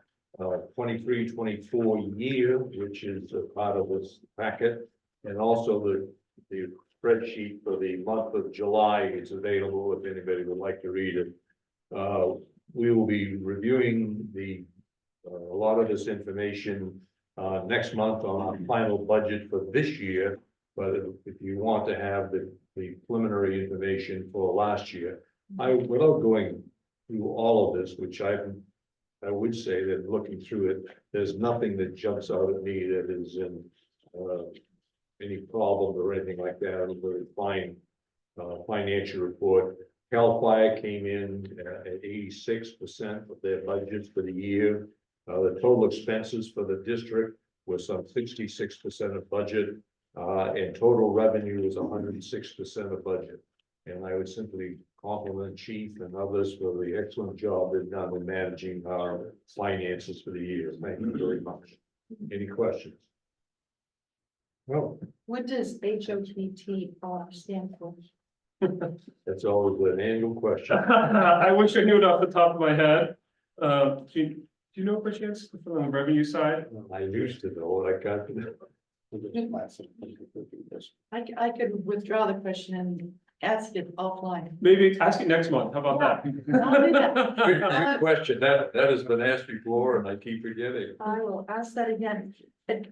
23-24 year, which is a part of this packet, and also the spreadsheet for the month of July is available if anybody would like to read it. We will be reviewing a lot of this information next month on our final budget for this year. But if you want to have the preliminary information for last year, without going through all of this, which I would say that looking through it, there's nothing that jumps out at me that is in any problem or anything like that. It's a very fine financial report. CAL FIRE came in at 86% of their budget for the year. The total expenses for the district was some 66% of budget, and total revenue was 106% of budget. And I would simply compliment Chief and others for the excellent job they've done in managing our finances for the year. Thank you very much. Any questions? No, What does HOPT stand for? that's always an annual question. I wish I knew it off the top of my head. Do you know perchance from the revenue side? I used to know, I got. I could withdraw the question and ask it offline. Maybe ask it next month. How about that? I'll do that. Good question. That has been asked before and I keep forgetting. I will ask that again.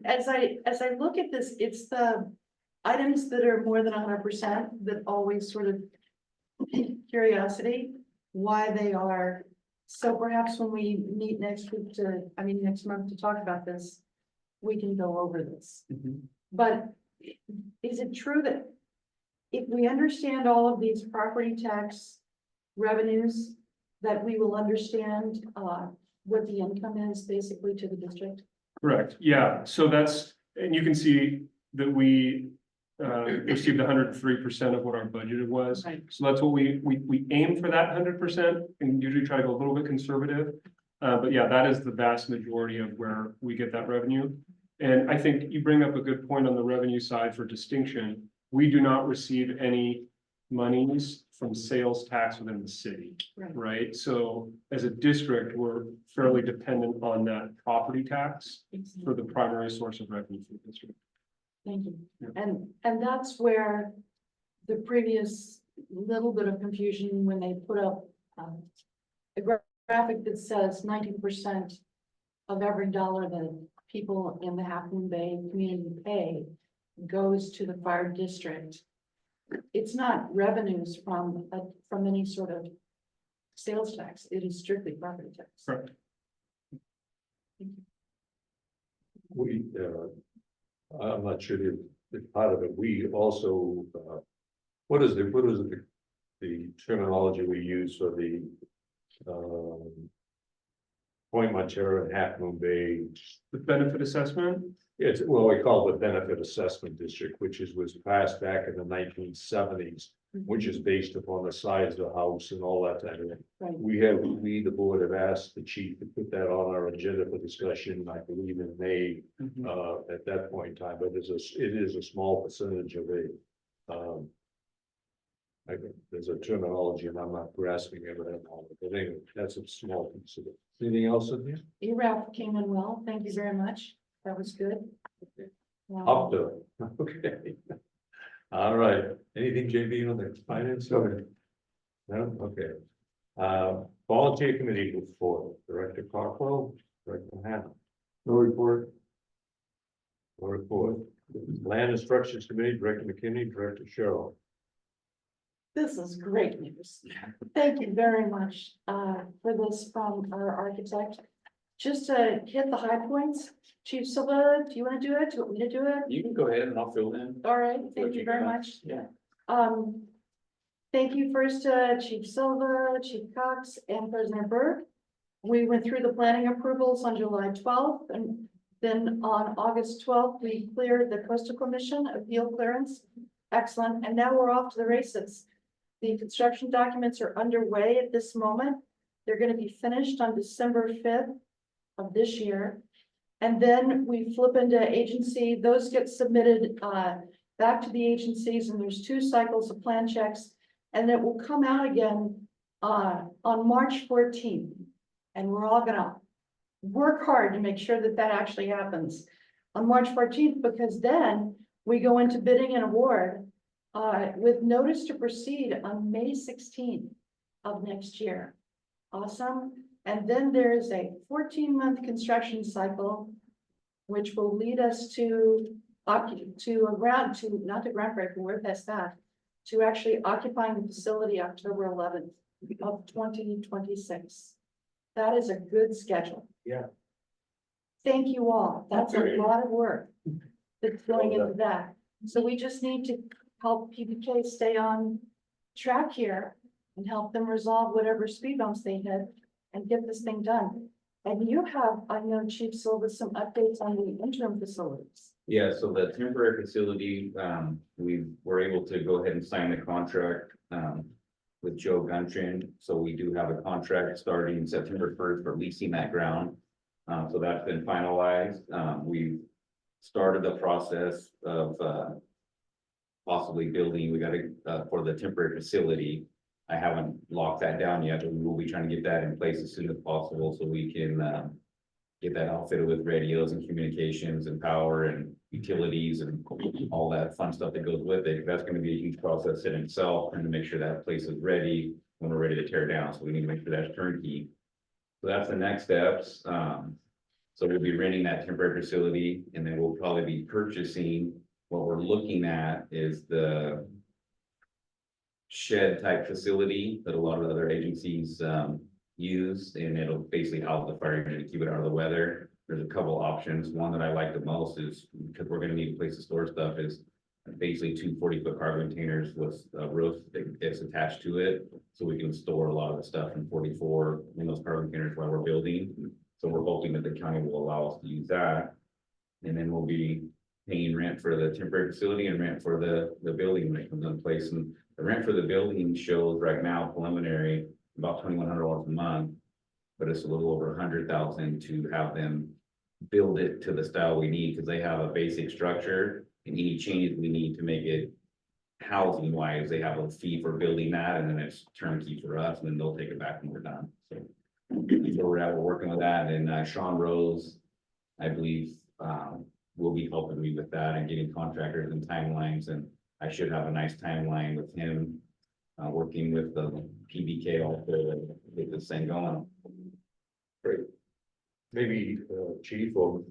As I look at this, it's the items that are more than 100% that always sort of pique curiosity, why they are. So perhaps when we meet next month to talk about this, we can go over this. But is it true that if we understand all of these property tax revenues, that we will understand what the income is basically to the district? Correct, yeah, so that's, and you can see that we received 103% of what our budgeted was. Right. So that's what we aim for, that 100%, and usually try to go a little bit conservative. But yeah, that is the vast majority of where we get that revenue. And I think you bring up a good point on the revenue side for distinction. We do not receive any monies from sales tax within the city, right? So as a district, we're fairly dependent on that property tax for the primary source of revenue for the district. Thank you. Yeah. And that's where the previous little bit of confusion when they put up graphic that says 90% of every dollar that people in the Half Moon Bay community pay goes to the fire district. It's not revenues from any sort of sales tax. It is strictly property tax. Correct. We, I'm not sure the part of it, we also, what is the terminology we use for the, Point Montero and Half Moon Bay? The benefit assessment, It's, well, we call it the Benefit Assessment District, which was passed back in the 1970s, which is based upon the size of the house and all that kind of thing. Right. We, the board, have asked the chief to put that on our agenda for discussion, I believe in May, at that point in time, but it is a small percentage of there's a terminology and I'm not grasping it right now, but anyway, that's a small piece of it. Anything else in here? ERAF came in well. Thank you very much. That was good. Up to, okay. All right, anything JB on the finance? Okay. No, okay. Volunteer committee report, Director Cockrell, Director Hannah, No report. no report. Land Instructions Committee, Director McKinney, Director Cheryl. This is great news. Thank you very much for this from our architect. Just to hit the high points, Chief Silva, do you want to do it? Do you want me to do it? You can go ahead and I'll fill in. All right, thank you very much. Yeah. Thank you first to Chief Silva, Chief Cox, and President Burke. We went through the planning approvals on July 12th, and then on August 12th, we cleared the Coastal Commission appeal clearance. Excellent, and now we're off to the races. The construction documents are underway at this moment. They're going to be finished on December 5th of this year. And then we flip into agency, those get submitted back to the agencies, and there's 2 cycles of plan checks. And it will come out again on March 14th. And we're all gonna work hard to make sure that that actually happens on March 14th, because then we go into bidding and award with notice to proceed on May 16th of next year. Awesome. And then there's a 14-month construction cycle, which will lead us to not to groundbreaking, we're past that, to actually occupying the facility October 11th of 2026. That is a good schedule. Yeah. Thank you all. That's a lot of work that's going into that. So we just need to help PBK stay on track here and help them resolve whatever speed bumps they hit and get this thing done. And you have, I know, Chief Silva, some updates on the interim facilities. Yeah, so the temporary facility, we were able to go ahead and sign the contract, with Joe Guntrin. So we do have a contract starting September 1st for leasing that ground. So that's been finalized. We've started the process of, possibly building, we got to, for the temporary facility. I haven't locked that down yet, but we will be trying to get that in place as soon as possible so we can, get that outfitted with radios and communications and power and utilities and all that fun stuff that goes with it. That's going to be a huge process in itself, and to make sure that place is ready when we're ready to tear down. So we need to make sure that's turnkey. So that's the next steps. So we'll be renting that temporary facility, and then we'll probably be purchasing. What we're looking at is the shed type facility that a lot of other agencies use, and it'll basically house the fire unit to keep it out of the weather. There's a couple options. One that I like the most is, because we're gonna need a place to store stuff, is basically 2 40-foot cargo containers with a roof that's attached to it. So we can store a lot of the stuff in 44 in those cargo containers while we're building. So we're hoping that the county will allow us to use that. And then we'll be paying rent for the temporary facility and rent for the building when it comes in place. And the rent for the building shows right now preliminary about $2,100 a month, but it's a little over $100,000 to have them build it to the style we need, because they have a basic structure, and any changes we need to make it housing wise, they have a fee for building that, and then it's turnkey for us, and then they'll take it back when we're done. So that's where we're at. We're working with that, and Sean Rose, I believe, will be helping me with that and getting contractors and timelines, and I should have a nice timeline with him, working with the PBK also to get this thing going. maybe, Chief, or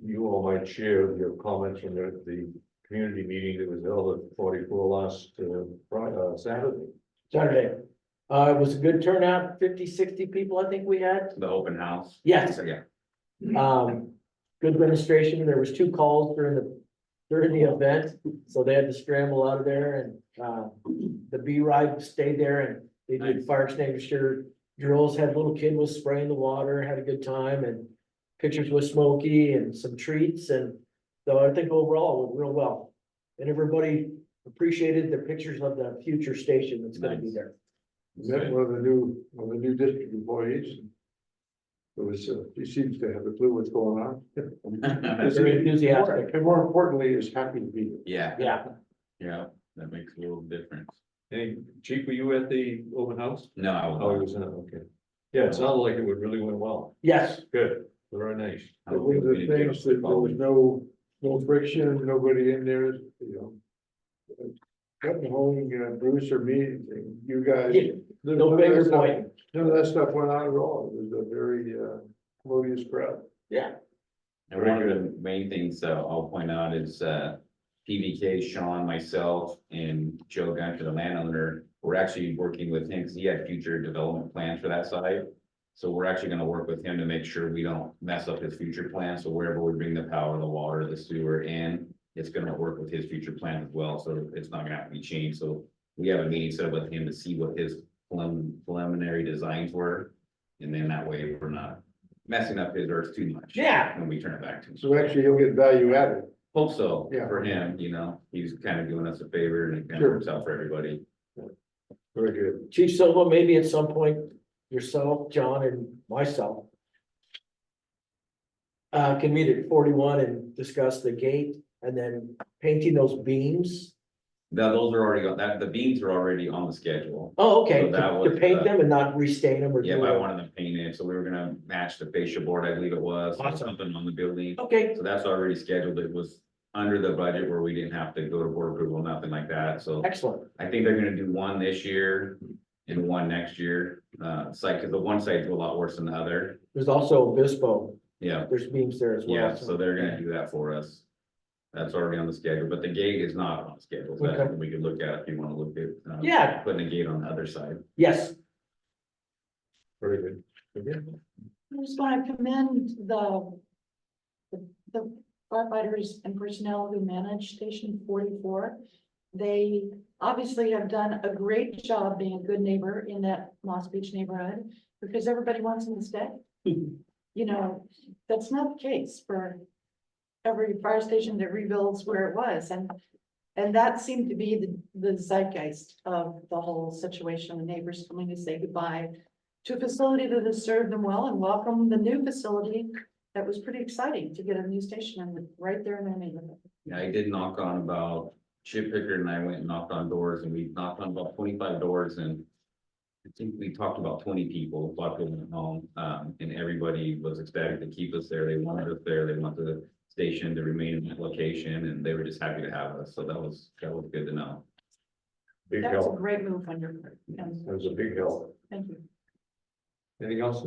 you all might share your comments from the community meeting that was held at 44 last, Saturday. Saturday. It was a good turnout, 50, 60 people, I think we had. The open house. Yes. So, yeah, Good demonstration. There was 2 calls during the event, so they had to scramble out of there and, the B ride stayed there and they did fire extinguisher drills, had a little kid was spraying the water, had a good time and pictures with Smokey and some treats and so I think overall it went real well. And everybody appreciated the pictures of the future station that's gonna be Nice. there. Met one of the new district employees. It was, he seems to have a clue what's going on. Very enthusiastic. And more importantly, is happy to be yeah, Yeah, yeah, that makes a little difference. Hey, Chief, were you at the open house? No, I Oh, you was was not, okay. Yeah, it sounded like it would really went well. yes, Good, very nice. But one of the things that there was no friction, nobody in there, Cutting, holding, Bruce or me, you guys. Yeah, no finger pointing. None of that stuff went on at all. It was a very, commodious crowd. Yeah, And one of the main things I'll point out is PVK, Sean, myself, and Joe Gunter, the landowner, we're actually working with him because he had future development plans for that site. So we're actually gonna work with him to make sure we don't mess up his future plans. So wherever we bring the power, the water, the sewer in, it's gonna work with his future plans as well. So it's not gonna have to be changed. So we have a meeting set up with him to see what his preliminary designs were. And then that way we're not messing up his earth too much. Yeah. When we turn it back to him. So actually, you'll get value added. Hope so, Yeah. for him, he's kind of doing us a favor and it kind of Sure. works out for everybody. Very good. Chief Silva, maybe at some point, yourself, John and myself. Can meet at 41 and discuss the gate and then painting those beams. Now, those are already the beams are already on the schedule. Oh, okay, So that to was, paint them and not restain them or Yeah, do but I it. wanted them painted, so we were gonna match the fascia board, I believe it was, or Awesome. something on the building. Okay, So that's already scheduled, it was under the budget where we didn't have to go to board approval, nothing like that, so. excellent. I think they're gonna do one this year and one next year, site, cause the one site's a lot worse than the other. There's also Obispo. Yeah, There's beams there as well. yeah, so they're gonna do that for us. That's already on the schedule, but the gate is not on the schedule, so that's Okay. something we could look at if you wanna look at. Yeah. Putting a gate on the other side. Yes, Very good. I just want to commend the firefighters and personnel who manage Station 44. They obviously have done a great job being a good neighbor in that Moss Beach neighborhood because everybody wants them to stay. That's not the case for every fire station that rebuilds where it was, and that seemed to be the zeitgeist of the whole situation, the neighbors coming to say goodbye to a facility that has served them well and welcome the new facility. That was pretty exciting to get a new station and right there in their neighborhood. Yeah, I did knock on Chip Pickard and I went and knocked on doors and we knocked on about 25 doors and I think we talked about 20 people, a lot of people went home, and everybody was ecstatic to keep us there. They wanted us there. They wanted the station to remain in that location and they were just happy to have us. So that was good to know. Big That was a help. great move on your part. And That was a big help. thank you. Anything else?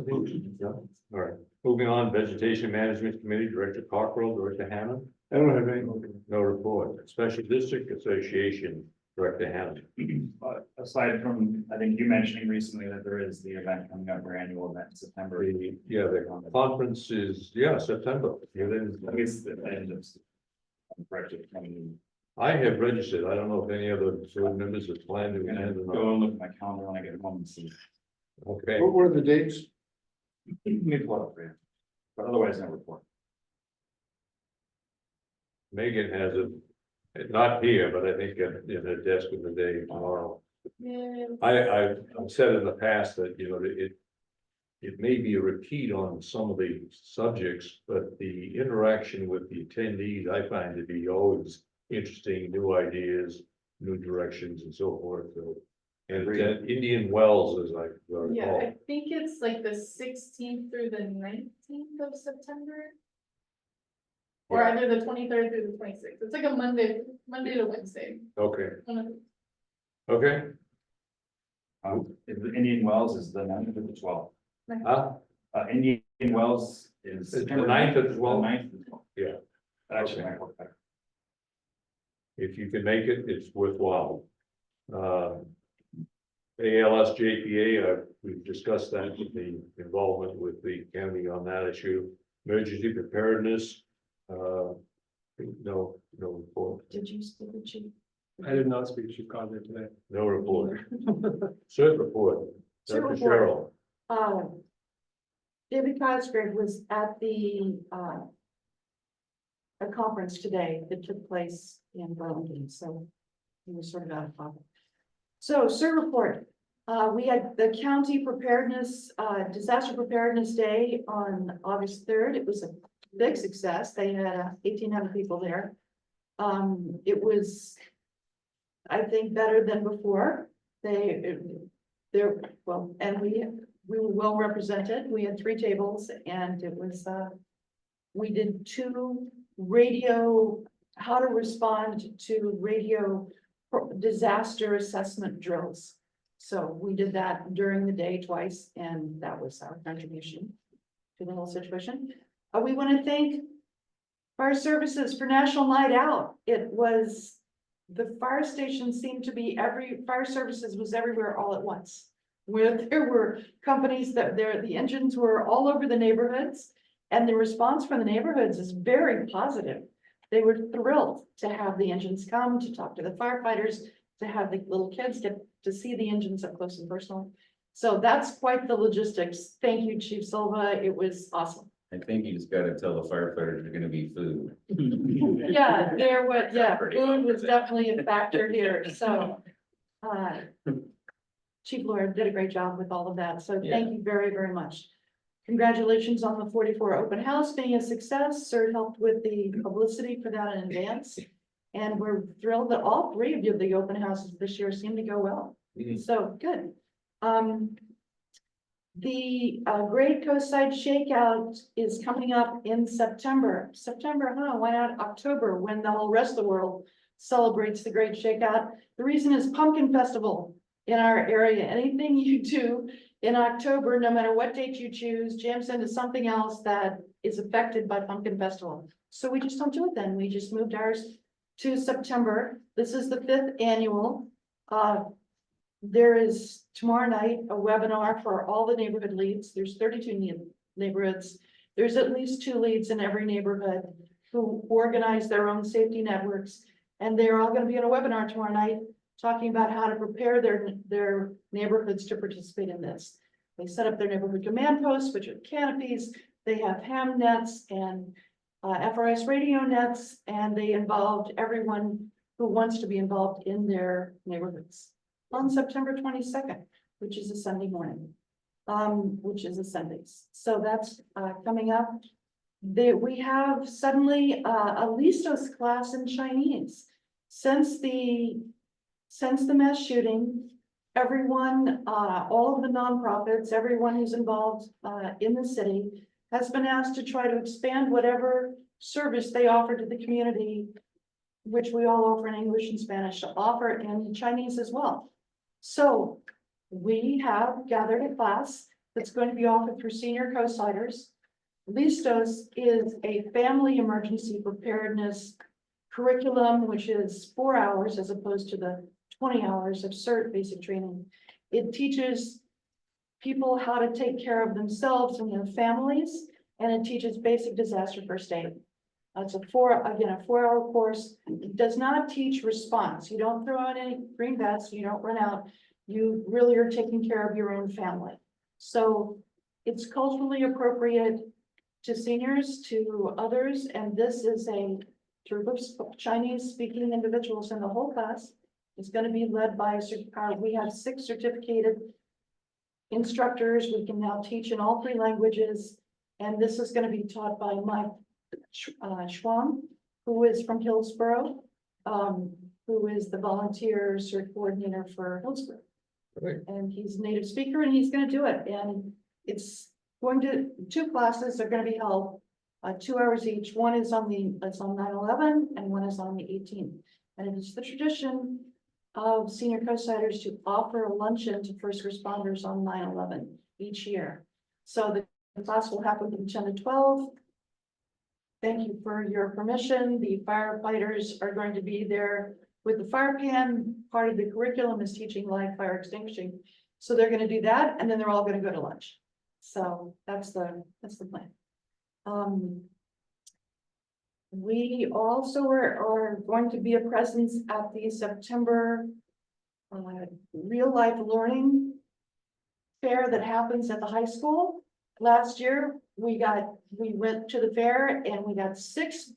No? All right, moving on, Vegetation Management Committee, Director Cockrell, Director Hammond, I don't have any. no report. Special District Association, Director Hammond. Aside from, I think you mentioning recently that there is the event coming up, our annual event in September. The conference is, September. I guess the end of. Project coming. I have registered. I don't know if any other board members have planned to I'm gonna attend or go not. and look at my calendar when I get home and see. Okay, What were the dates? Need to pull it up for you. But otherwise, no report. Megan has it, not here, but I think in her desk in the day tomorrow. I've said in the past that, it may be a repeat on some of the subjects, but the interaction with the attendees, I find to be always interesting, new ideas, new directions and so forth, so. And Indian Wells, as I Yeah, recall. I think it's like the 16th through the 19th of September. Or Yeah. either the 23rd through the 26th. It's like a Monday to Wednesday. Okay, One of the- okay, The Indian Wells is the 9th to the 12th. huh? Indian Wells is. The 9th as well? 9th as well. Yeah, Actually, if you can make it, it's worthwhile. ALS JPA, we've discussed that, with the involvement with the county on that issue. Emergency preparedness, no report, Did you speak with Chief? I did not speak to Chief Conley today. no report. Cert report, Cert Dr. report. Cheryl. David Cosgrave was at the, a conference today that took place in Burlington, so he was sort of out of pocket. So, CERT report, we had the county preparedness, disaster preparedness day on August 3rd. It was a big success. They had 1,800 people there. It was, I think, better than before. Well, and we were well represented. We had 3 tables and it was, we did 2 radio, how to respond to radio disaster assessment drills. So we did that during the day twice, and that was our contribution to the whole situation. We want to thank fire services for National Night Out. It was, the fire station seemed to be fire services was everywhere all at once. Where there were companies the engines were all over the neighborhoods, and the response from the neighborhoods is very positive. They were thrilled to have the engines come, to talk to the firefighters, to have the little kids get to see the engines up close and personal. So that's quite the logistics. Thank you, Chief Silva. It was awesome. I think you just gotta tell the firefighters there's gonna be food. Yeah, food was definitely a factor here, so. Chief Lawyer did a great job with all of that, so thank you very, very much. Congratulations on the 44 open house being a success. CERT helped with the publicity for that in advance. And we're thrilled that all 3 of the open houses this year seem to go well. So good. The Great Coastside Shakeout is coming up in September. Why not October, when the whole rest of the world celebrates the Great Shakeout? The reason is Pumpkin Festival in our area. Anything you do in October, no matter what date you choose, jams into something else that is affected by Pumpkin Festival. So we just don't do it then. We just moved ours to September. This is the 5th annual. There is tomorrow night a webinar for all the neighborhood leads. There's 32 neighborhoods. There's at least 2 leads in every neighborhood who organize their own safety networks. And they're all going to be in a webinar tomorrow night talking about how to prepare their neighborhoods to participate in this. They set up their neighborhood command posts, which are canopies. They have ham nets and FRS radio nets, and they involved everyone who wants to be involved in their neighborhoods on September 22nd, which is a Sunday morning, which is a Sundays. So that's coming up. We have suddenly a Listos class in Chinese. Since the mass shooting, everyone, all of the nonprofits, everyone who's involved in the city has been asked to try to expand whatever service they offer to the community, which we all offer in English and Spanish, to offer in Chinese as well. So we have gathered a class that's going to be offered through senior co-siders. Listos is a family emergency preparedness curriculum, which is 4 hours as opposed to the 20 hours of CERT basic training. It teaches people how to take care of themselves and their families, and it teaches basic disaster first aid. It's a 4-hour course. It does not teach response. You don't throw out any green vests, you don't run out. You really are taking care of your own family. So it's culturally appropriate to seniors, to others, and this is a group of Chinese speaking individuals in the whole class. It's going to be led by, we have 6 certificated instructors. We can now teach in all 3 languages. And this is going to be taught by Mike Schwang, who is from Hillsborough, who is the volunteer CERT coordinator for Hillsborough. Right. And he's a native speaker and he's going to do it. And it's going to, 2 classes are going to be held 2 hours each. One is on 9/11 and one is on the 18th. And it is the tradition of senior co-siders to offer a luncheon to first responders on 9/11 each year. So the The class will happen from 10 to 12. Thank you for your permission. The firefighters are going to be there with the fire pan. Part of the curriculum is teaching live fire extinguishing. So they're gonna do that, and then they're all gonna go to lunch. So that's the plan. We also are going to be a presence at the September real life learning fair that happens at the high school. Last year, we went to the fair and we got 6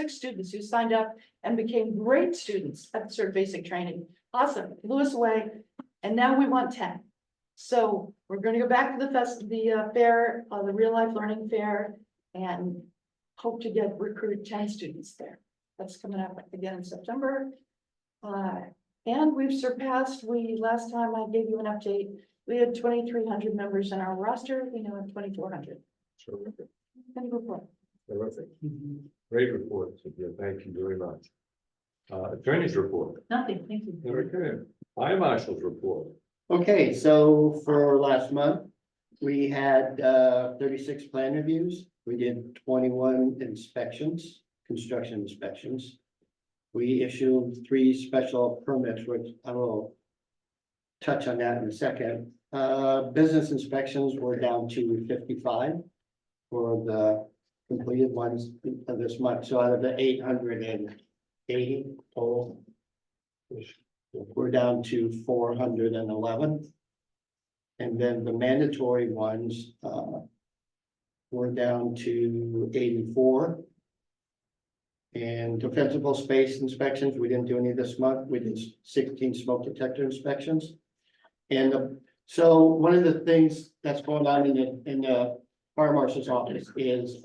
students who signed up and became great students at the Cert Basic Training. Awesome, blew us away. And now we want 10. So we're gonna go back to the fair, the real life learning fair, and hope to recruit 10 students there. That's coming up again in September. And we've surpassed, last time I gave you an update, we had 2,300 members in our roster. We now have 2,400. Terrific. Any report? Terrific. Great report, Cynthia. Thank you very much. Attorney's report. Nothing, thank you. Okay. Fire marshal's report. Okay, so for last month, we had 36 plan reviews. We did 21 inspections, construction inspections. We issued 3 special permits, which I will touch on that in a second. Business inspections were down to 55 for the completed ones of this month. So out of the 880 total, we're down to 411. And then the mandatory ones we're down to 84. And defensible space inspections, we didn't do any this month. We did 16 smoke detector inspections. And so one of the things that's going on in the fire marshal's office is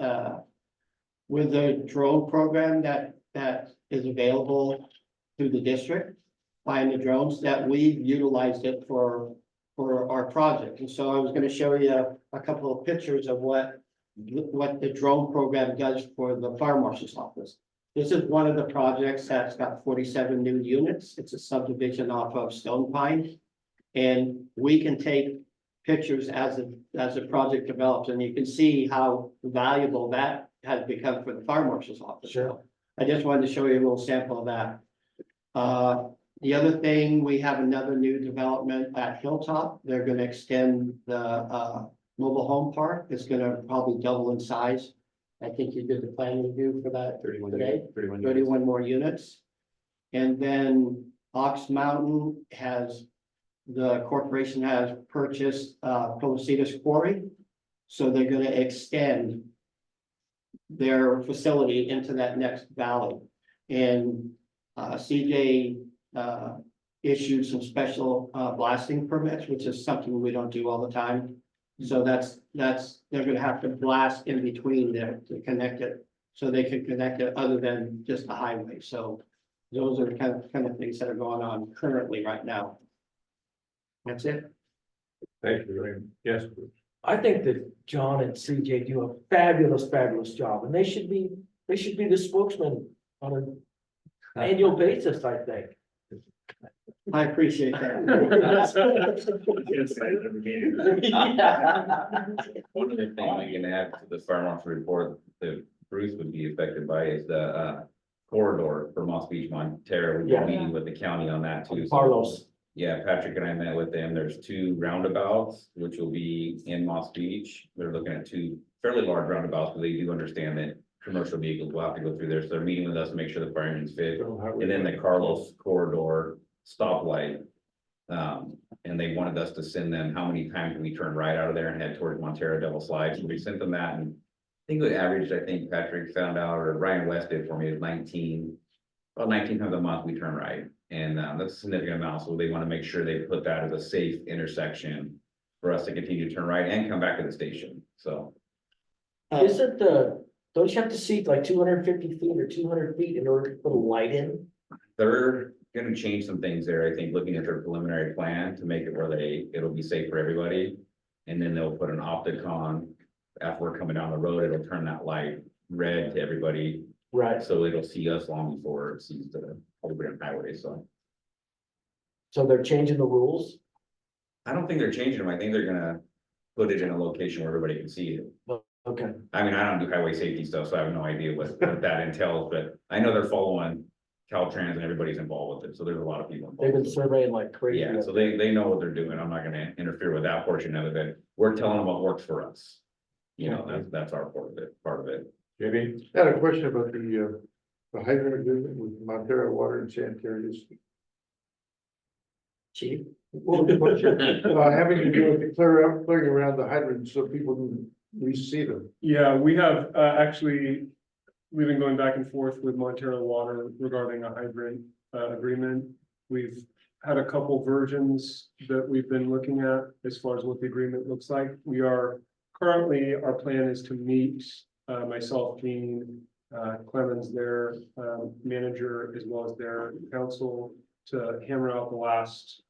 with the drone program that is available through the district, buying the drones, that we've utilized it for our project. And so I was going to show you a couple of pictures of what the drone program does for the fire marshal's office. This is one of the projects that's got 47 new units. It's a subdivision off of Stone Pine. And we can take pictures as the project develops, and you can see how valuable that has become for the fire marshal's office. Sure. I just wanted to show you a little sample of that. The other thing, we have another new development at Hilltop. They're gonna extend the mobile home park. It's gonna probably double in size. I think you did the plan review for that 31 today. units, 31 units. 31 more units. And then Ox Mountain the corporation has purchased Policitas Quarry. So they're gonna extend their facility into that next valley. And CJ issued some special blasting permits, which is something we don't do all the time. So they're gonna have to blast in between there to connect it, so they can connect it other than just the highway. So those are the kind of things that are going on currently right now. That's it. Thank you, Raymond. Yes, Bruce. I think that John and CJ do a fabulous job, and they should be the spokesman on an annual basis, I think. I appreciate that. One of the things we can add to the fire marshal report that Bruce would be affected by is the corridor for Moss Beach, Montero. We've Yeah. been meeting with the county on that too. So, Carlos. yeah, Patrick and I met with them. There's 2 roundabouts, which will be in Moss Beach. They're looking at 2 fairly large roundabouts, but they do understand that commercial vehicles will have to go through there. So they're meeting with us to make sure the fire engine's fit. And then the Carlos corridor stoplight. And they wanted us to send them how many times we turn right out of there and head towards Montero Devil Slide. So we sent them that, and I think we averaged, Patrick found out, or Ryan West did for me, is 19 times a month we turn right. And that's a significant amount. So they want to make sure they put that as a safe intersection for us to continue to turn right and come back to the station. So Isn't don't you have to seek like 250 feet or 200 feet in order to put a light in? they're gonna change some things there, I think, looking at their preliminary plan to make it where it'll be safe for everybody. And then they'll put an optic on, after we're coming down the road, it'll turn that light red to everybody. Right. So it'll see us long before it sees the everybody on highway, so. So they're changing the rules? I don't think they're changing them, I think they're gonna put it in a location where everybody can see it. Okay, I mean, I don't do highway safety stuff, so I have no idea what that entails, but I know they're following Caltrans and everybody's involved with it, so there's a lot of people. they've been involved. surveying like crazy. Yeah, so they know what they're doing. I'm not gonna interfere with that portion of it. We're telling them what works for us. You know, that's our part of it. Jamie? I had a question about the hydrant agreement with Montero Water and Sanitary District. Chief, Having to do with the clearing around the hydrants so people can re-see them. Yeah, we have actually, we've been going back and forth with Montero Water regarding a hydrant agreement. We've had a couple versions that we've been looking at as far as what the agreement looks like. We are currently, our plan is to meet myself, Gene, Clemens, their manager, as well as their council, to hammer out the last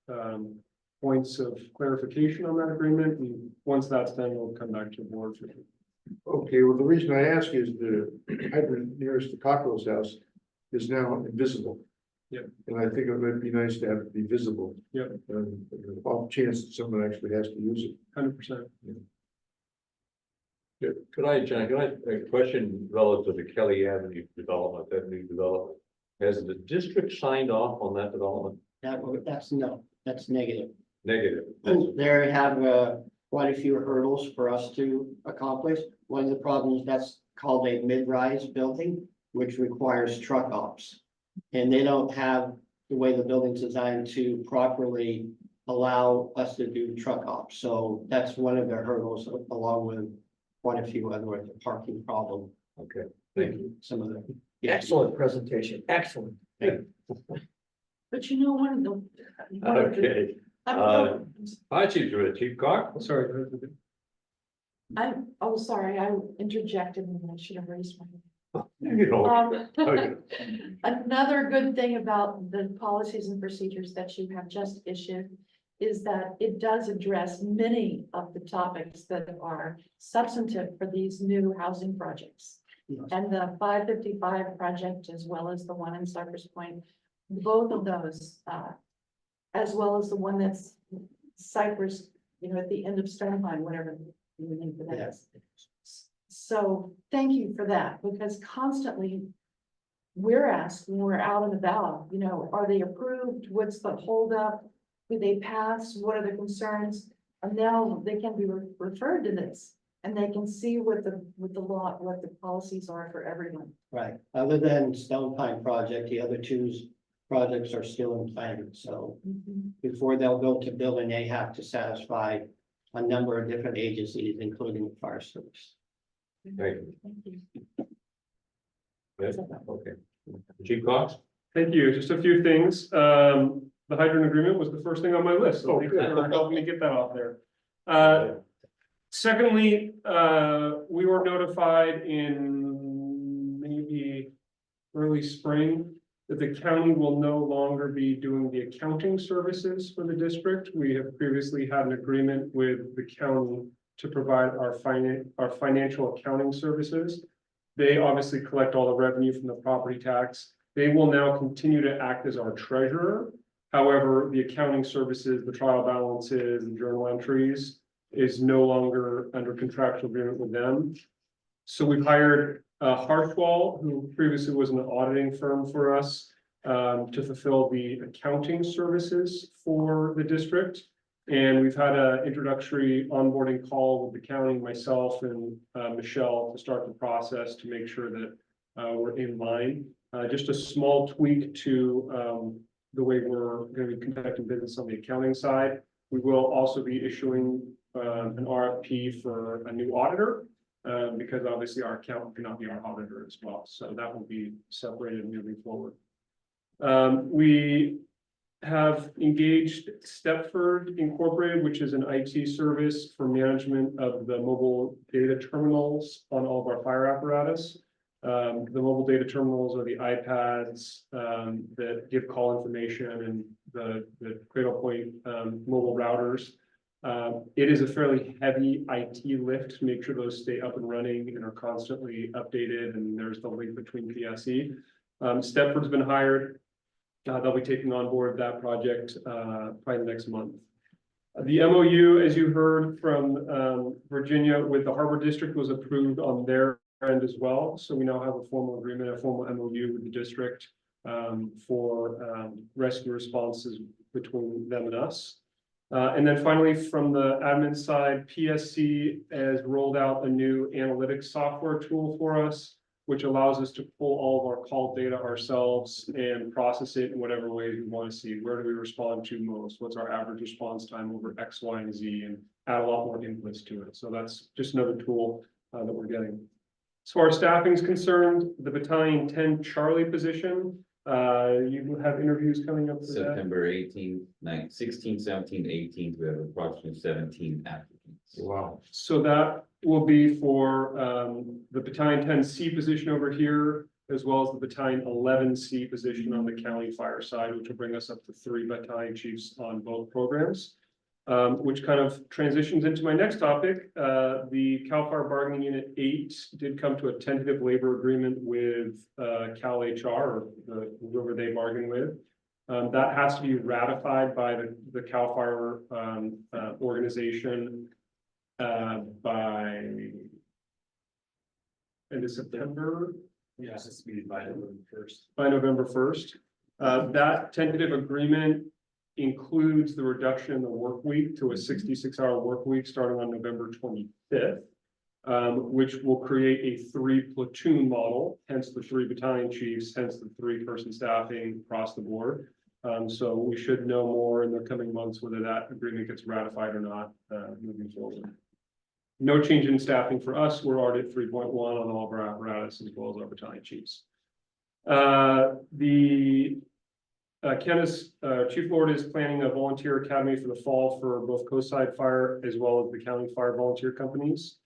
points of clarification on that agreement. And once that's done, we'll come back to the board for. Okay, well, the reason I ask is the hydrant nearest the Cockrell's house is now invisible. Yep. And I think it would be nice to have it be visible. Yep. Off chance that someone actually has to use it. 100%. Could I, John, a question relative to the Kelly Avenue development, that new development? Has the district signed off on that development? That's negative. Negative. There have quite a few hurdles for us to accomplish. One of the problems, that's called a mid-rise building, which requires truck ops. And they don't have the way the building's designed to properly allow us to do truck ops. So that's one of the hurdles, along with quite a few other, with the parking problem. Okay, thank you. Some of the. excellent presentation, excellent. But you know, one of the. Okay, hi, Chief Cox. Sorry. Oh, sorry, I interjected and I should have raised my. You know, Another good thing about the policies and procedures that you have just issued is that it does address many of the topics that are substantive for these new housing projects. Yes. And the 555 project, as well as the one in Cypress Point, both of those, as well as the one that's Cypress, at the end of Stonepine, whatever the name for that is. So thank you for that, because constantly we're asked when we're out and about, are they approved? What's the holdup? Do they pass? What are the concerns? And now they can be referred to this, and they can see what the law, what the policies are for everyone. Right, other than Stone Pine project, the other two projects are still in planning, so before they'll go to building, they have to satisfy a number of different agencies, including the fire service. Thank you. Thank you. Okay. Chief Cox? Thank you. Just a few things. The hydrant agreement was the first thing on my list. So thanks for helping me get that off there. Secondly, we were notified in maybe early spring that the county will no longer be doing the accounting services for the district. We have previously had an agreement with the county to provide our financial accounting services. They obviously collect all the revenue from the property tax. They will now continue to act as our treasurer. However, the accounting services, the trial balances, and journal entries is no longer under contractual agreement with them. So we've hired Hartwell, who previously was an auditing firm for us, to fulfill the accounting services for the district. And we've had an introductory onboarding call with the county, myself and Michelle, to start the process to make sure that we're in line. Just a small tweak to the way we're going to be conducting business on the accounting side. We will also be issuing an RFP for a new auditor, because obviously our accountant cannot be our auditor as well. So that will be separated moving forward. We have engaged Stepford Incorporated, which is an IT service for management of the mobile data terminals on all of our fire apparatus. The mobile data terminals are the iPads that give call information, and the Cradlepoint mobile routers. It is a fairly heavy IT lift to make sure those stay up and running and are constantly updated, and there's the link between PSE. Stepford's been hired. They'll be taking on board that project probably the next month. The MOU, as you heard from Virginia with the Harbor District, was approved on their end as well. So we now have a formal agreement, a formal MOU with the district for rescue responses between them and us. And then finally, from the admin side, PSC has rolled out a new analytics software tool for us, which allows us to pull all of our call data ourselves and process it in whatever ways we want to see. Where do we respond to most? What's our average response time over X, Y, and Z, and add a lot more inputs to it. So that's just another tool that we're getting. As far as staffing is concerned, the Battalion 10 Charlie position, you have interviews coming up for that. September 18th, 9th, 16th, 17th, 18th, we have approximately 17 applicants. Wow. So that will be for the Battalion 10C position over here, as well as the Battalion 11C position on the county fire side, which will bring us up to 3 battalion chiefs on both programs. Which kind of transitions into my next topic. The CAL FIRE Bargaining Unit 8 did come to a tentative labor agreement with Cal HR, or whoever they bargain with. That has to be ratified by the CAL FIRE organization by end of September. Yes, it's be by November 1st. By November 1st. That tentative agreement includes the reduction in the work week to a 66-hour work week starting on November 25th, which will create a 3-platoon model, hence the 3 battalion chiefs, hence the 3-person staffing across the board. So we should know more in the coming months whether that agreement gets ratified or not moving forward. No change in staffing for us. We're already at 3.1 on all of our apparatus as well as our battalion chiefs. Candace, Chief Lord is planning a volunteer academy for the fall for both Coastside Fire as well as the county fire volunteer companies.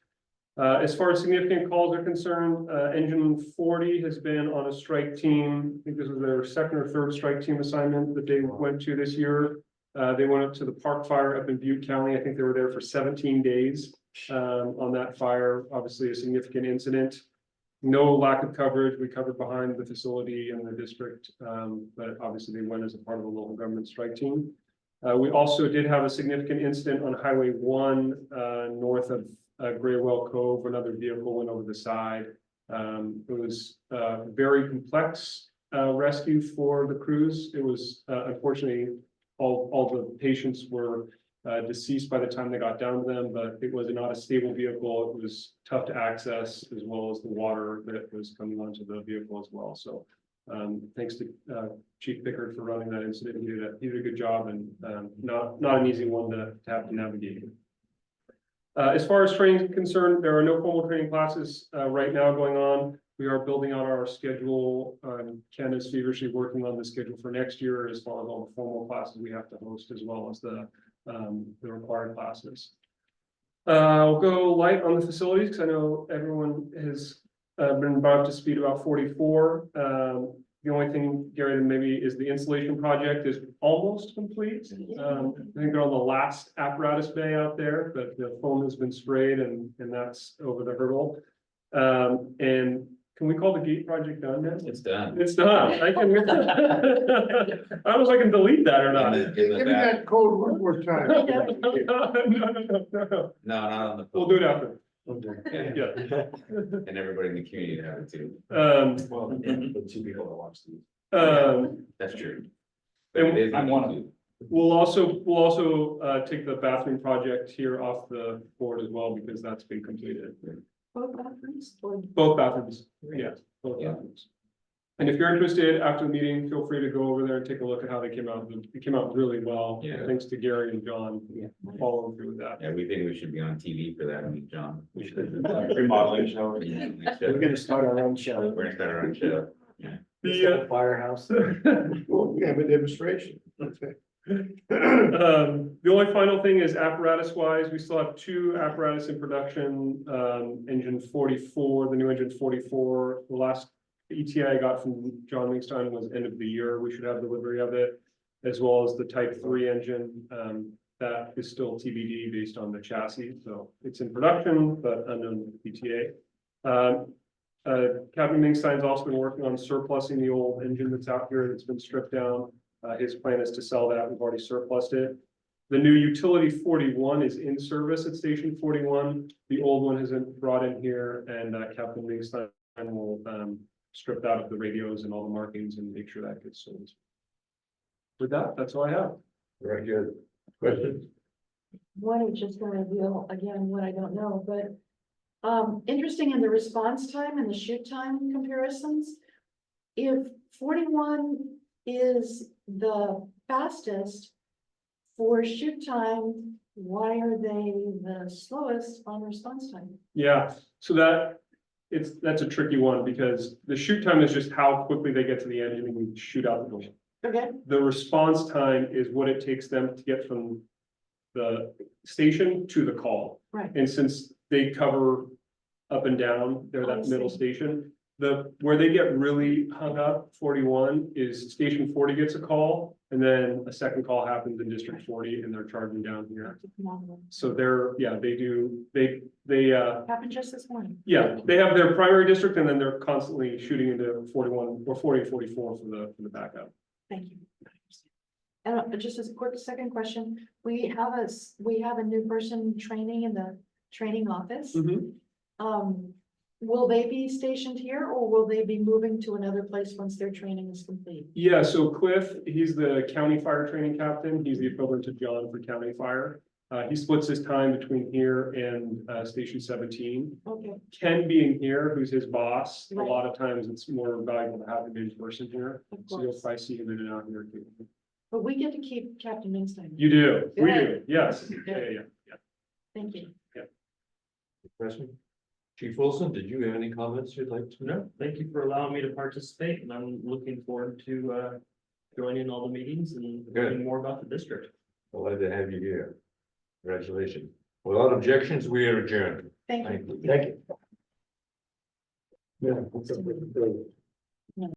As far as significant calls are concerned, Engine 40 has been on a strike team. I think this was their 2nd or 3rd strike team assignment that they went to this year. They went up to the Park Fire up in Butte County. I think they were there for 17 days on that fire. Obviously a significant incident. No lack of coverage. We covered behind the facility and the district, but obviously they went as a part of the local government strike team. We also did have a significant incident on Highway 1 north of Graywell Cove. Another vehicle went over the side. It was a very complex rescue for the crews. It was unfortunately all the patients were deceased by the time they got down to them, but it was not a stable vehicle. It was tough to access, as well as the water that was coming onto the vehicle as well. So thanks to Chief Pickard for running that incident. He did a good job, and not an easy one to have to navigate. As far as training is concerned, there are no formal training classes right now going on. We are building out our schedule. Ken is feverishly working on the schedule for next year, as far as all the formal classes we have to host, as well as the required classes. I'll go light on the facilities because I know everyone has been brought up to speed about 44. The only thing, Gary, maybe is the installation project is almost complete. I think they're on the last apparatus bay out there, but the foam has been sprayed and that's over the hurdle. And can we call the gate project done now? It's done. It's done. I can. I don't know if I can delete that or not. Give me that code one more time. No. No, not on the. We'll do it after. Yeah. Yeah. And everybody in the community to have it too. Well, the 2 people that watch these. That's true. And It is I'm one of YouTube. We'll also take the bathroom project here off the board as well, because that's been completed. Both bathrooms or Both bathrooms, yeah, both Yeah. bathrooms. And if you're interested, after the meeting, feel free to go over there and take a look at how they came out. It came out really well. Yeah. Thanks to Gary and John following through with that. Yeah, we think we should be on TV for that, I mean, John. We should. Remodeling show. We're gonna start our own show. We're gonna start our own show. The Firehouse. Well, we have a demonstration. Okay. the only final thing is apparatus wise, we still have 2 apparatus in production. Engine 44, the new engine 44, the last ETA I got from John Wingstein was end of the year. We should have delivery of it, as well as the Type 3 engine. That is still TBD based on the chassis, so it's in production, but unknown ETA. Captain Wingstein's also been working on surplusing the old engine that's out here that's been stripped down. His plan is to sell that. We've already surplused it. The new utility 41 is in service at station 41. The old one has been brought in here, and Captain Linkstein will strip out of the radios and all the markings and make sure that gets sold. With that, that's all I have. Very good. Questions? One is just gonna reveal again what I don't know, but interesting in the response time and the shoot time comparisons. If 41 is the fastest for shoot time, why are they the slowest on response time? Yeah, so that's a tricky one because the shoot time is just how quickly they get to the engine and we shoot out the door. Okay, The response time is what it takes them to get from the station to the call. right. And since they cover up and down, they're I that middle see. station. Where they get really hung up, 41, is station 40 gets a call. And then a second call happens in district 40 and they're charging down here. So they Happened just this morning. they have their primary district and then they're constantly shooting into 41 or 40 and 44 for the backup. Thank you. And just as a quick second question, we have a new person training in the training office. Will they be stationed here or will they be moving to another place once their training is complete? Yeah, so Cliff, he's the county fire training captain. He's the equivalent to John for county fire. He splits his time between here and station 17. Okay, Ken being here, who's his boss, a Right. lot of times it's more valuable to have him in person here. of So you'll course. probably see him in and out here too. But we get to keep Captain Minstein. You do, we do, Good. yes, yeah. Thank you. Question? Chief Wilson, did you have any comments you'd like to? No, thank you for allowing me to participate, and I'm looking forward to joining all the meetings and learning more about the district. Glad to have you here. Congratulations. Without objections, we are adjourned. Thank you. you. Thank you. Yeah.